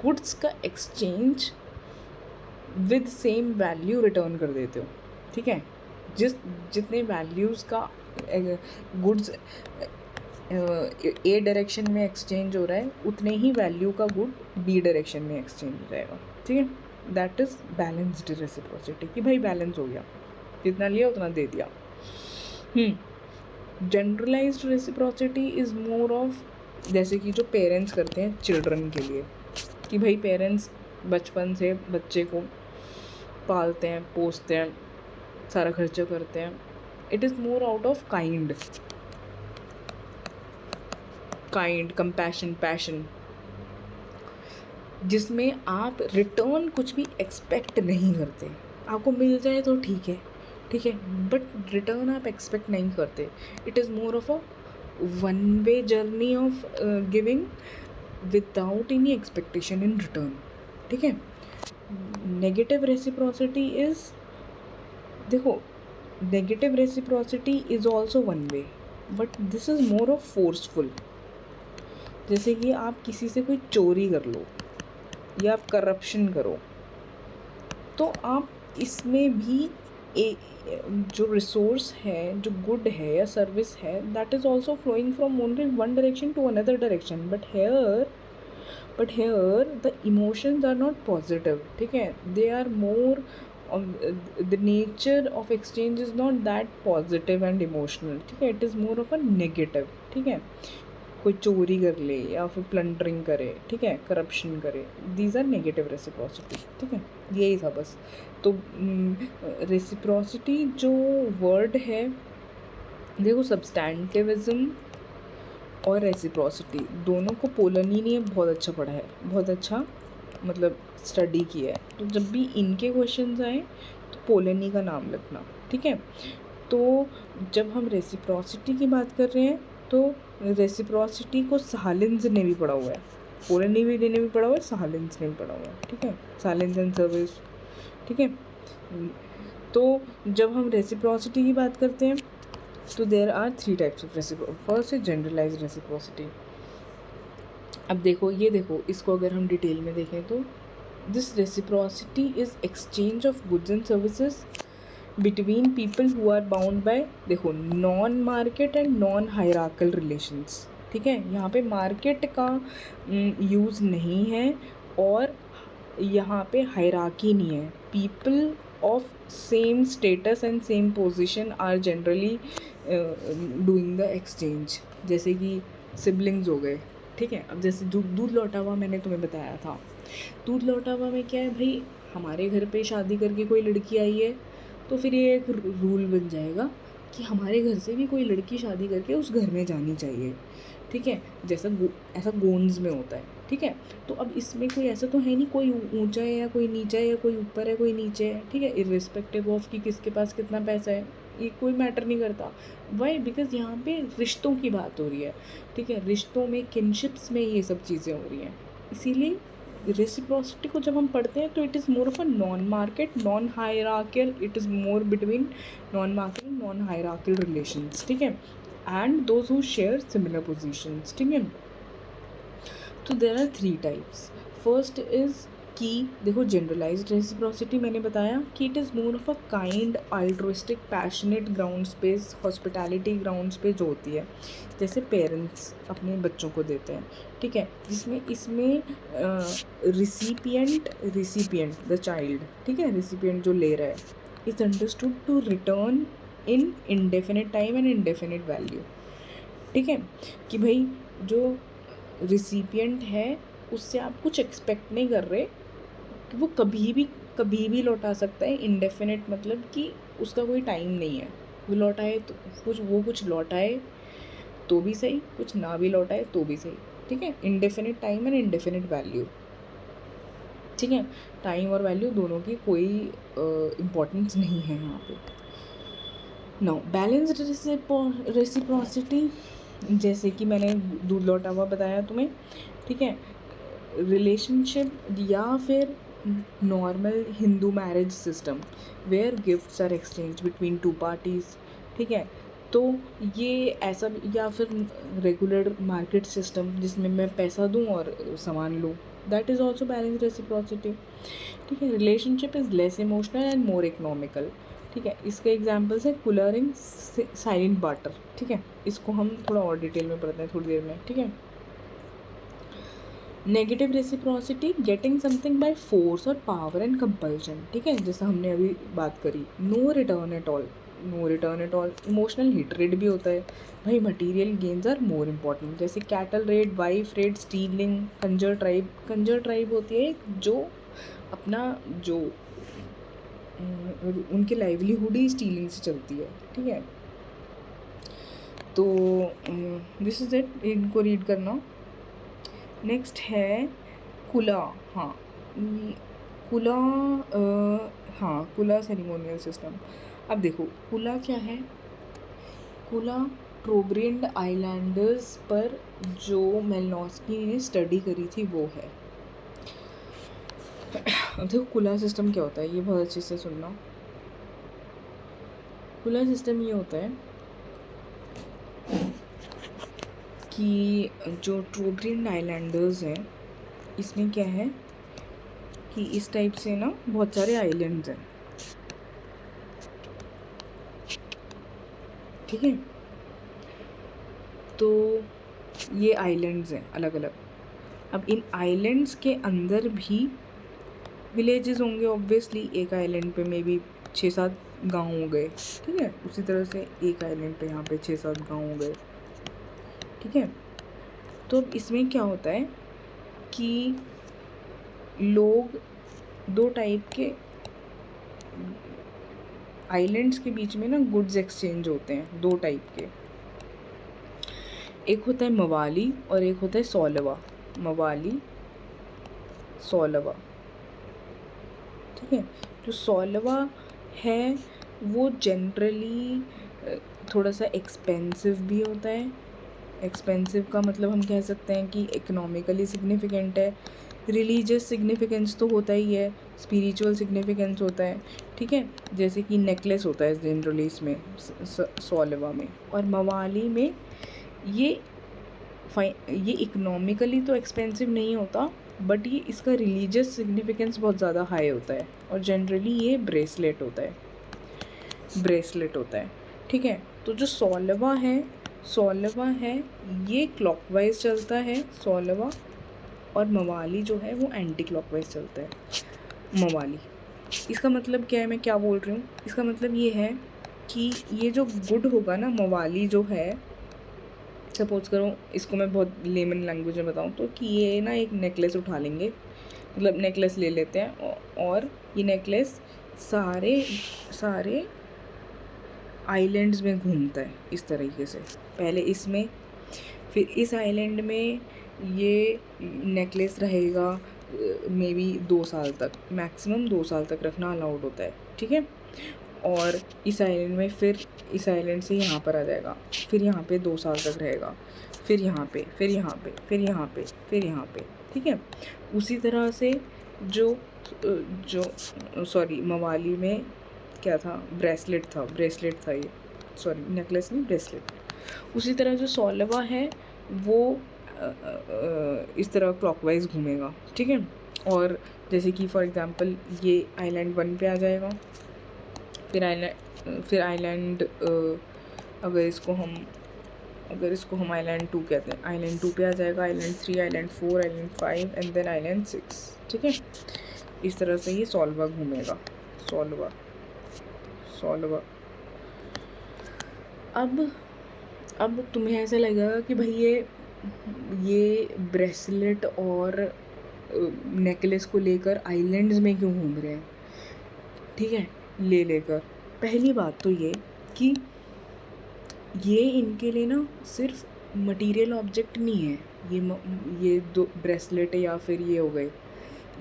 गुड्स का exchange with same value return कर देते हो. ठीक है. जितने वैल्यूज़ का गुड्स ए डायरेक्शन में एक्सचेंज हो रहा है उतने ही वैल्यू का गुड बी डायरेक्शन में एक्सचेंज हो जाएगा. ठीक है. दैट इज़ बैलेंस्ड रेसिप्रोसिटी कि भाई बैलेंस हो गया, जितना लिया उतना दे दिया. Generalized reciprocity is more of, जैसे कि जो पेरेंट्स करते हैं चिल्ड्रन के लिए, कि भाई पेरेंट्स बचपन से बच्चे को पालते हैं, पोसते हैं, सारा खर्चा करते हैं. It is more out of kind, compassion, passion, जिसमें आप रिटर्न कुछ भी एक्सपेक्ट नहीं करते. आपको मिल जाए तो ठीक है, बट रिटर्न आप एक्सपेक्ट नहीं करते. It is more of a one way journey of giving without any expectation in return. ठीक है. नेगेटिव रेसिप्रोसिटी इज़, देखो negative reciprocity is also one way, but this is more of forceful. जैसे कि आप किसी से कोई चोरी कर लो या आप करप्शन करो, तो आप इसमें भी जो रिसोर्स है, जो गुड है या सर्विस है, that is also flowing from only one direction to another direction. But here the emotions are not positive. ठीक है. They are more, the nature of exchange is not that positive and emotional. ठीक है. it is more of a negative. ठीक है. कोई चोरी कर ले या फिर प्लंडरिंग करे, ठीक है, करप्शन करे, दीज आर नेगेटिव रेसिप्रोसिटी, ठीक है, यही था बस। तो रेसिप्रोसिटी जो वर्ड है, देखो सब्सटैंटिविज्म और रेसिप्रोसिटी दोनों को पोलनी ने बहुत अच्छा पढ़ा है, बहुत अच्छा मतलब स्टडी किया है। तो जब भी इनके क्वेश्चंस आए तो पोलनी का नाम लिखना, ठीक है। तो जब हम रेसिप्रोसिटी की बात कर रहे हैं तो रेसिप्रोसिटी को सालिन्स ने भी पढ़ा हुआ है, पोलनी भी ने भी पढ़ा हुआ है, सालिन्स ने भी पढ़ा हुआ है, ठीक है, सालिन्स एंड सर्विस, ठीक है। तो जब हम रेसिप्रोसिटी की बात करते हैं तो there are 3 types of reciprocity. First है जनरलाइज्ड रेसिप्रोसिटी। अब देखो, ये देखो, इसको अगर हम डिटेल में देखें तो this reciprocity is exchange of goods and services between people who are bound by, देखो, non market and non hierarchal relations, ठीक है। यहाँ पे मार्केट का यूज़ नहीं है और यहाँ पे हायरार्की नहीं है। People of same status and same position are generally doing the exchange, जैसे कि सिबलिंग्स हो गए, ठीक है। अब जैसे दूध लौटा हुआ मैंने तुम्हें बताया था, दूध लौटा हुआ में क्या है भाई, हमारे घर पे शादी करके कोई लड़की आई है तो फिर ये एक रूल बन जाएगा कि हमारे घर से भी कोई लड़की शादी करके उस घर में जानी चाहिए, ठीक है, जैसा ऐसा गोंड्स में होता है, ठीक है। तो अब इसमें कोई ऐसा तो है नहीं कोई ऊंचा है या कोई नीचा है या कोई ऊपर है कोई नीचे है, ठीक है, इर्रिस्पेक्टिव ऑफ कि किसके पास कितना पैसा है, ये कोई मैटर नहीं करता। वाई? बिकॉज यहाँ पे रिश्तों की बात हो रही है, ठीक है, रिश्तों में, किनशिप्स में ये सब चीज़ें हो रही हैं। इसीलिए रेसिप्रोसिटी को जब हम पढ़ते हैं तो it is more of a non market non hierarchical, it is more between non market and non hierarchical relations, ठीक है, and those who share similar positions, ठीक है। तो there are 3 types. First is कि देखो जनरलाइज्ड रेसिप्रोसिटी मैंने बताया कि it is more of a kind altruistic passionate ground space hospitality ground space जो होती है, जैसे पेरेंट्स अपने बच्चों को देते हैं, ठीक है, जिसमें इसमें रिसिपिएंट द चाइल्ड, ठीक है, रिसिपिएंट जो ले रहा है is understood to return in indefinite time and indefinite value, ठीक है, कि भाई जो रिसिपिएंट है उससे आप कुछ एक्सपेक्ट नहीं कर रहे कि वो कभी भी लौटा सकता है। इंडेफिनिट मतलब कि उसका कोई टाइम नहीं है, वो लौटाए तो कुछ लौटाए तो भी सही, कुछ ना भी लौटाए तो भी सही, ठीक है, indefinite time and indefinite value, ठीक है, टाइम और वैल्यू दोनों की कोई इम्पोर्टेंस नहीं है यहाँ पे। नाउ बैलेंस्ड रेसिप्रोसिटी, जैसे कि मैंने दूध लौटा हुआ बताया तुम्हें, ठीक है, रिलेशनशिप या फिर normal Hindu marriage system where gifts are exchange between 2 parties, ठीक है, तो ये ऐसा, या फिर रेगुलर मार्केट सिस्टम जिसमें मैं पैसा दूं और सामान लूं, that is also balance reciprocity, ठीक है। Relationship is less emotional and more economical, ठीक है, इसके एग्जाम्पल्स है कूलर इन साइलेंट बाटर, ठीक है, इसको हम थोड़ा और डिटेल में पढ़ते हैं थोड़ी देर में, ठीक है। Negative reciprocity, getting something by force और पावर एंड कंपल्शन, ठीक है, जैसा हमने अभी बात करी। No return at all, no return at all, emotional hatred भी होता है भाई, material gains are more important, जैसे cattle raid, wife raid, stealing, Kanjar tribe होती है जो अपना जो उनकी लाइवलीहुड ही स्टीलिंग से चलती है, ठीक है। तो दिस इज इट, इनको रीड करना। नेक्स्ट है कुला, हाँ, कुला, हाँ, कुला सेरिमोनियल सिस्टम। अब देखो कुला क्या है, कुला ट्रोब्रिंड आइलैंडर्स पर जो मेलनोस्की ने स्टडी करी थी वो है। देखो कुला सिस्टम क्या होता है, ये बहुत अच्छे से सुनना। कुला सिस्टम ये होता है कि जो ट्रोब्रिंड आइलैंडर्स हैं, इसमें क्या है कि इस टाइप से ना बहुत सारे आइलैंड्स हैं, ठीक है, तो ये आइलैंड्स हैं अलग अलग। अब इन आइलैंड्स के अंदर भी विलेजेस होंगे ऑब्वियसली, एक आइलैंड पे मे बी 6-7 गाँव हो गए, ठीक है, उसी तरह से एक आइलैंड पे यहाँ पे 6-7 गाँव हो गए, ठीक है। तो अब इसमें क्या होता है कि लोग दो टाइप के आइलैंड्स के बीच में ना गुड्स एक्सचेंज होते हैं, दो टाइप के। एक होता है मवाली और एक होता है सोलवा। मवाली, सोलवा, ठीक है। जो सोलवा है वो जनरली थोड़ा सा एक्सपेंसिव भी होता है। एक्सपेंसिव का मतलब हम कह सकते हैं कि इकोनॉमिकली सिग्निफिकेंट है। रिलीजियस सिग्निफिकेंस तो होता ही है, स्पिरिचुअल सिग्निफिकेंस होता है, ठीक है। जैसे कि नेकलेस होता है जनरली इसमें सोलवा में। और मवाली में ये ये इकोनॉमिकली तो एक्सपेंसिव नहीं होता, बट ये इसका रिलीजियस सिग्निफिकेंस बहुत ज़्यादा हाई होता है। और जनरली ये ब्रेसलेट होता है, ब्रेसलेट होता है, ठीक है। तो जो सोलवा है ये क्लॉकवाइज चलता है सोलवा, और मवाली जो है वो एंटी क्लॉकवाइज चलता है मवाली। इसका मतलब क्या है, मैं क्या बोल रही हूँ, इसका मतलब ये है कि ये जो गुड होगा ना, मवाली जो है, सपोज करो इसको मैं बहुत लेमन लैंग्वेज में बताऊँ तो, कि ये ना एक नेकलेस उठा लेंगे, मतलब नेकलेस ले लेते हैं और ये नेकलेस सारे आइलैंड्स में घूमता है इस तरीके से। पहले इसमें, फिर इस आइलैंड में ये नेकलेस रहेगा मे बी 2 साल तक, मैक्सिमम 2 साल तक रखना अलाउड होता है, ठीक है। और इस आइलैंड में फिर इस आइलैंड से यहाँ पर आ जाएगा, फिर यहाँ पे 2 साल तक रहेगा, फिर यहाँ पे, फिर यहाँ पे, फिर यहाँ पे, फिर यहाँ पे, ठीक है। उसी तरह से जो सॉरी मवाली में क्या था, ब्रेसलेट था ये, सॉरी नेकलेस नहीं, ब्रेसलेट। उसी तरह जो सोलवा है वो इस तरह क्लॉकवाइज घूमेगा, ठीक है। और जैसे कि फॉर एग्जांपल ये आइलैंड 1 पे आ जाएगा, फिर आइलैंड अगर इसको हम आइलैंड 2 कहते हैं, आइलैंड 2 पे आ जाएगा, island 3, island 4, island 5 and then island 6, ठीक है। इस तरह से ये सोलवा घूमेगा, सोलवा। अब तुम्हें ऐसा लगेगा कि भाई ये ब्रेसलेट और नेकलेस को लेकर आइलैंड्स में क्यों घूम रहे हैं, ठीक है। लेकर पहली बात तो ये कि ये इनके लिए ना सिर्फ मटेरियल ऑब्जेक्ट नहीं है, ये दो ब्रेसलेट या फिर ये हो गए,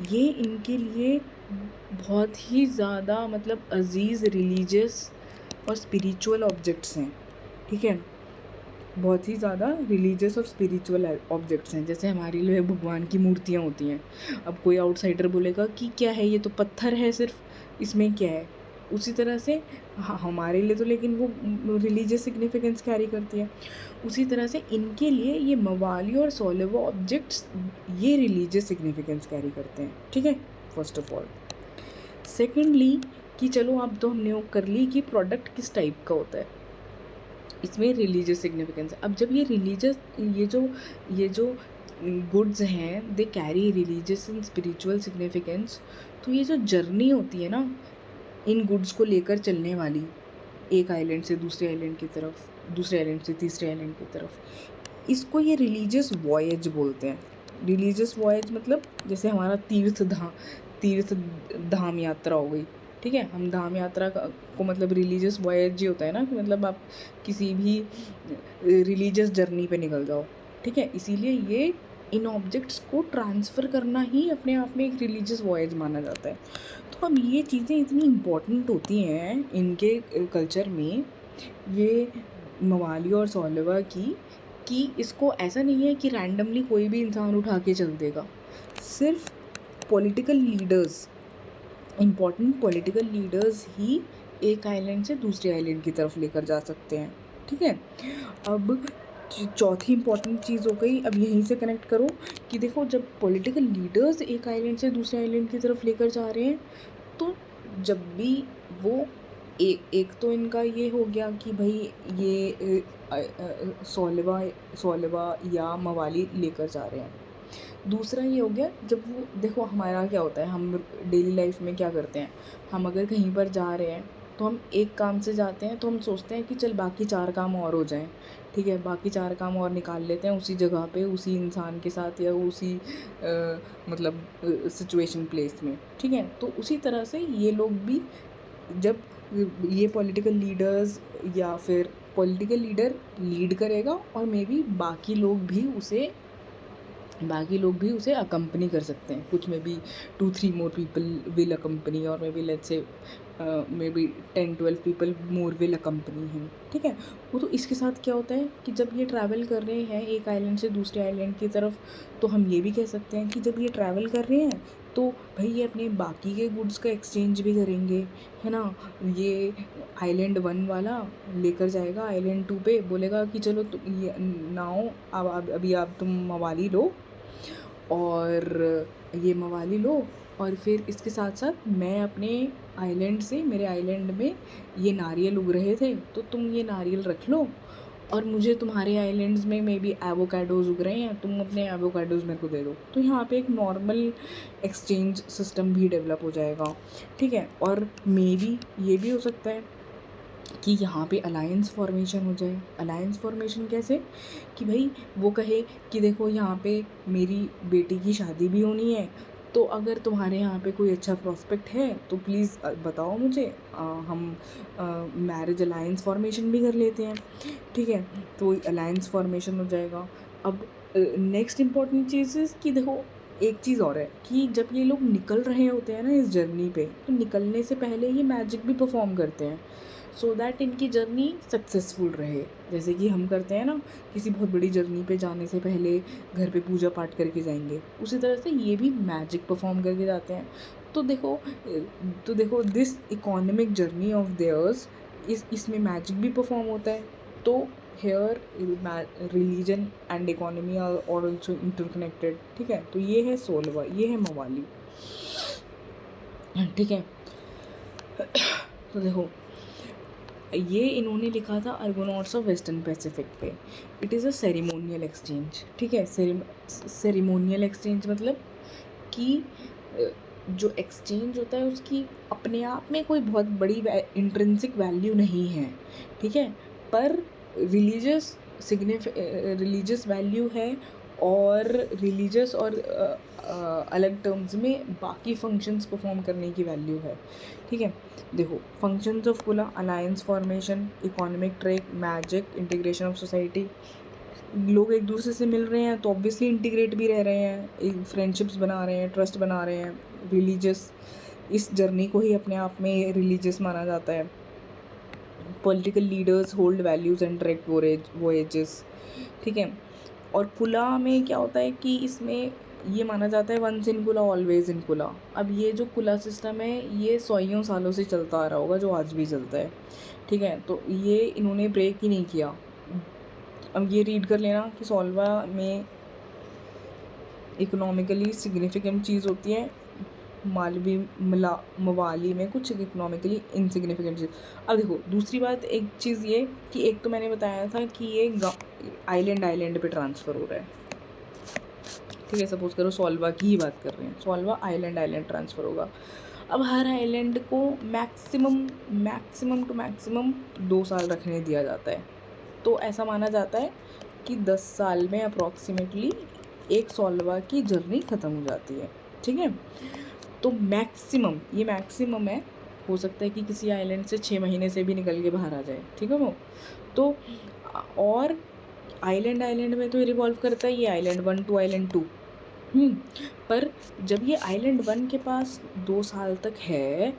ये इनके लिए बहुत ही ज़्यादा मतलब अजीज़ रिलीजियस और स्पिरिचुअल ऑब्जेक्ट्स हैं, ठीक है। बहुत ही ज़्यादा रिलीजियस और स्पिरिचुअल ऑब्जेक्ट्स हैं। जैसे हमारे लिए भगवान की मूर्तियाँ होती हैं। अब कोई आउटसाइडर बोलेगा कि क्या है, ये तो पत्थर है सिर्फ, इसमें क्या है। उसी तरह से हमारे लिए तो लेकिन वो रिलीजियस सिग्निफिकेंस कैरी करती है। उसी तरह से इनके लिए ये मवाली और सोलवा ऑब्जेक्ट्स ये रिलीजियस सिग्निफिकेंस कैरी करते हैं, ठीक है, फर्स्ट ऑफ ऑल। सेकेंडली कि चलो आप तो हमने वो कर ली कि प्रोडक्ट किस टाइप का होता है, इसमें रिलीजियस सिग्निफिकेंस है। अब जब ये रिलीजियस ये जो गुड्स हैं they carry religious and spiritual significance, तो ये जो जर्नी होती है ना इन गुड्स को लेकर चलने वाली, एक आइलैंड से दूसरे आइलैंड की तरफ, दूसरे आइलैंड से तीसरे आइलैंड की तरफ, इसको ये रिलीजियस वॉयज बोलते हैं। रिलीजियस वॉयज मतलब जैसे हमारा तीर्थ धाम यात्रा हो गई, ठीक है। हम धाम यात्रा को मतलब रिलीजियस वॉयज ही होता है ना, कि मतलब आप किसी भी रिलीजियस जर्नी पे निकल जाओ, ठीक है। इसीलिए ये इन ऑब्जेक्ट्स को ट्रांसफ़र करना ही अपने आप में एक रिलीजियस वॉयज माना जाता है। तो अब ये चीज़ें इतनी इम्पॉर्टेंट होती हैं इनके कल्चर में, ये मवाली और सोलवा की, कि इसको ऐसा नहीं है कि रैंडमली कोई भी इंसान उठा के चल देगा। सिर्फ political leaders, important political leaders ही एक आइलैंड से दूसरे आइलैंड की तरफ लेकर जा सकते हैं, ठीक है। अब चौथी इम्पॉर्टेंट चीज़ हो गई, अब यहीं से कनेक्ट करो कि देखो जब पॉलिटिकल लीडर्स एक आइलैंड से दूसरे आइलैंड की तरफ लेकर जा रहे हैं, तो जब भी वो एक तो इनका ये हो गया कि भाई ये सोलवा या मवाली लेकर जा रहे हैं। दूसरा ये हो गया, जब वो देखो हमारा क्या होता है, हम डेली लाइफ में क्या करते हैं, हम अगर कहीं पर जा रहे हैं तो हम एक काम से जाते हैं तो हम सोचते हैं कि चल बाकी 4 काम और हो जाएँ, ठीक है, बाकी 4 काम और निकाल लेते हैं उसी जगह पे, उसी इंसान के साथ या उसी मतलब सिचुएशन प्लेस में, ठीक है। तो उसी तरह से ये लोग भी जब ये पॉलिटिकल लीडर्स या फिर पॉलिटिकल लीडर लीड करेगा और मे बी बाकी लोग भी उसे अकम्पनी कर सकते हैं, कुछ maybe 2-3 more people will accompany और maybe let's say maybe 10-12 people more will accompany him, ठीक है। वो तो इसके साथ क्या होता है कि जब ये ट्रैवल कर रहे हैं एक आइलैंड से दूसरे आइलैंड की तरफ, तो हम ये भी कह सकते हैं कि जब ये ट्रैवल कर रहे हैं तो भाई ये अपने बाकी के गुड्स का एक्सचेंज भी करेंगे, है ना। ये आइलैंड 1 वाला लेकर जाएगा आइलैंड 2 पे, बोलेगा कि चलो तुम ये नाउ अब अभी आप तुम मवाली लो और ये मवाली लो, और फिर इसके साथ साथ मैं अपने आइलैंड से, मेरे आइलैंड में ये नारियल उग रहे थे तो तुम ये नारियल रख लो, और मुझे तुम्हारे आइलैंड्स में मे बी एवोकाडोज़ उग रहे हैं, तुम अपने एवोकाडोज़ मेरे को दे दो। तो यहाँ पे एक नॉर्मल एक्सचेंज सिस्टम भी डेवलप हो जाएगा, ठीक है। और मे बी ये भी हो सकता है कि यहाँ पे अलायंस फॉर्मेशन हो जाए। अलायंस फॉर्मेशन कैसे, कि भाई वो कहे कि देखो यहाँ पे मेरी बेटी की शादी भी होनी है, तो अगर तुम्हारे यहाँ पे कोई अच्छा प्रॉस्पेक्ट है तो प्लीज़ बताओ मुझे, हम मैरिज अलायंस फॉर्मेशन भी कर लेते हैं, ठीक है। तो अलायंस फॉर्मेशन हो जाएगा। अब नेक्स्ट इम्पॉर्टेंट चीज़ कि देखो एक चीज़ और है कि जब ये लोग निकल रहे होते हैं ना इस जर्नी पे, तो निकलने से पहले ये मैजिक भी परफॉर्म करते हैं सो दैट इनकी जर्नी सक्सेसफुल रहे। जैसे कि हम करते हैं ना किसी बहुत बड़ी जर्नी पे जाने से पहले घर पे पूजा पाठ करके जाएंगे, उसी तरह से ये भी मैजिक परफॉर्म करके जाते हैं। तो देखो this economic journey of theirs, इसमें मैजिक भी परफॉर्म होता है। तो here religion and economy are also interconnected, ठीक है। तो ये है सोलवा, ये है मवाली, ठीक है। तो देखो ये इन्होंने लिखा था आर्गोनॉट्स ऑफ वेस्टर्न पैसिफिक पे। It is a ceremonial exchange, ठीक है। सेरेमोनियल एक्सचेंज मतलब कि जो एक्सचेंज होता है उसकी अपने आप में कोई बहुत बड़ी इंट्रिंसिक वैल्यू नहीं है, ठीक है, पर रिलीजियस रिलीजियस वैल्यू है, और रिलीजियस और अलग टर्म्स में बाकी फंक्शंस परफॉर्म करने की वैल्यू है, ठीक है। देखो functions of kula, alliance formation, economic trade, magic, integration of society. लोग एक दूसरे से मिल रहे हैं तो ऑब्वियसली इंटीग्रेट भी रह रहे हैं, फ्रेंडशिप्स बना रहे हैं, ट्रस्ट बना रहे हैं। रिलीजियस, इस जर्नी को ही अपने आप में रिलीजियस माना जाता है। Political leaders hold values and track voyages, ठीक है। और कुला में क्या होता है कि इसमें ये माना जाता है वंस इन कुला ऑलवेज इन कुला। अब ये जो कुला सिस्टम है ये सौयों सालों से चलता आ रहा होगा, जो आज भी चलता है, ठीक है। तो ये इन्होंने ब्रेक ही नहीं किया। अब ये रीड कर लेना कि सोल्वा में इकोनॉमिकली सिग्निफिकेंट चीज़ होती है, मवाली में कुछ इकोनॉमिकली इनसिग्निफिकेंट चीज़। अब देखो दूसरी बात, एक चीज़ ये कि एक तो मैंने बताया था कि ये आइलैंड पे ट्रांसफ़र हो रहा है, ठीक है। सपोज करो सोल्वा की ही बात कर रहे हैं, सोल्वा आइलैंड ट्रांसफ़र होगा। अब हर आइलैंड को मैक्सिमम टू मैक्सिमम 2 साल रखने दिया जाता है। तो ऐसा माना जाता है कि 10 साल में अप्रॉक्सीमेटली एक सोल्वा की जर्नी ख़त्म हो जाती है, ठीक है। तो ये मैक्सिमम है, हो सकता है कि किसी आइलैंड से 6 महीने से भी निकल के बाहर आ जाए, ठीक है वो। तो और आइलैंड में तो रिवॉल्व करता है ये आइलैंड 1 टू आइलैंड 2। पर जब ये आइलैंड 1 के पास 2 साल तक है,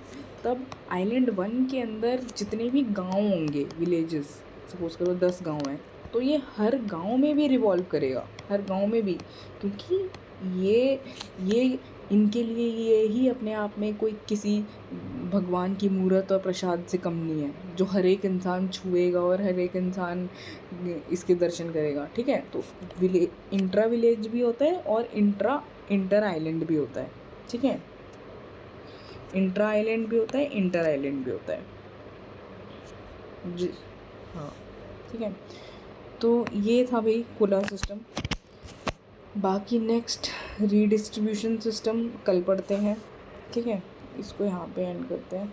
तब आइलैंड 1 के अंदर जितने भी गांव होंगे, विलेजेस, सपोज करो 10 गांव हैं, तो ये हर गांव में भी रिवॉल्व करेगा, हर गांव में भी, क्योंकि ये इनके लिए ये ही अपने आप में कोई किसी भगवान की मूर्त और प्रसाद से कम नहीं है, जो हर एक इंसान छुएगा और हर एक इंसान इसके दर्शन करेगा, ठीक है। तो इंट्रा विलेज भी होता है और इंटर आइलैंड भी होता है, ठीक है। इंट्रा आइलैंड भी होता है, इंटर आइलैंड भी होता है जी, हाँ, ठीक है। तो ये था भाई कुला सिस्टम। बाकी नेक्स्ट रीडिस्ट्रीब्यूशन सिस्टम कल पढ़ते हैं, ठीक है। इसको यहाँ पे एंड करते हैं।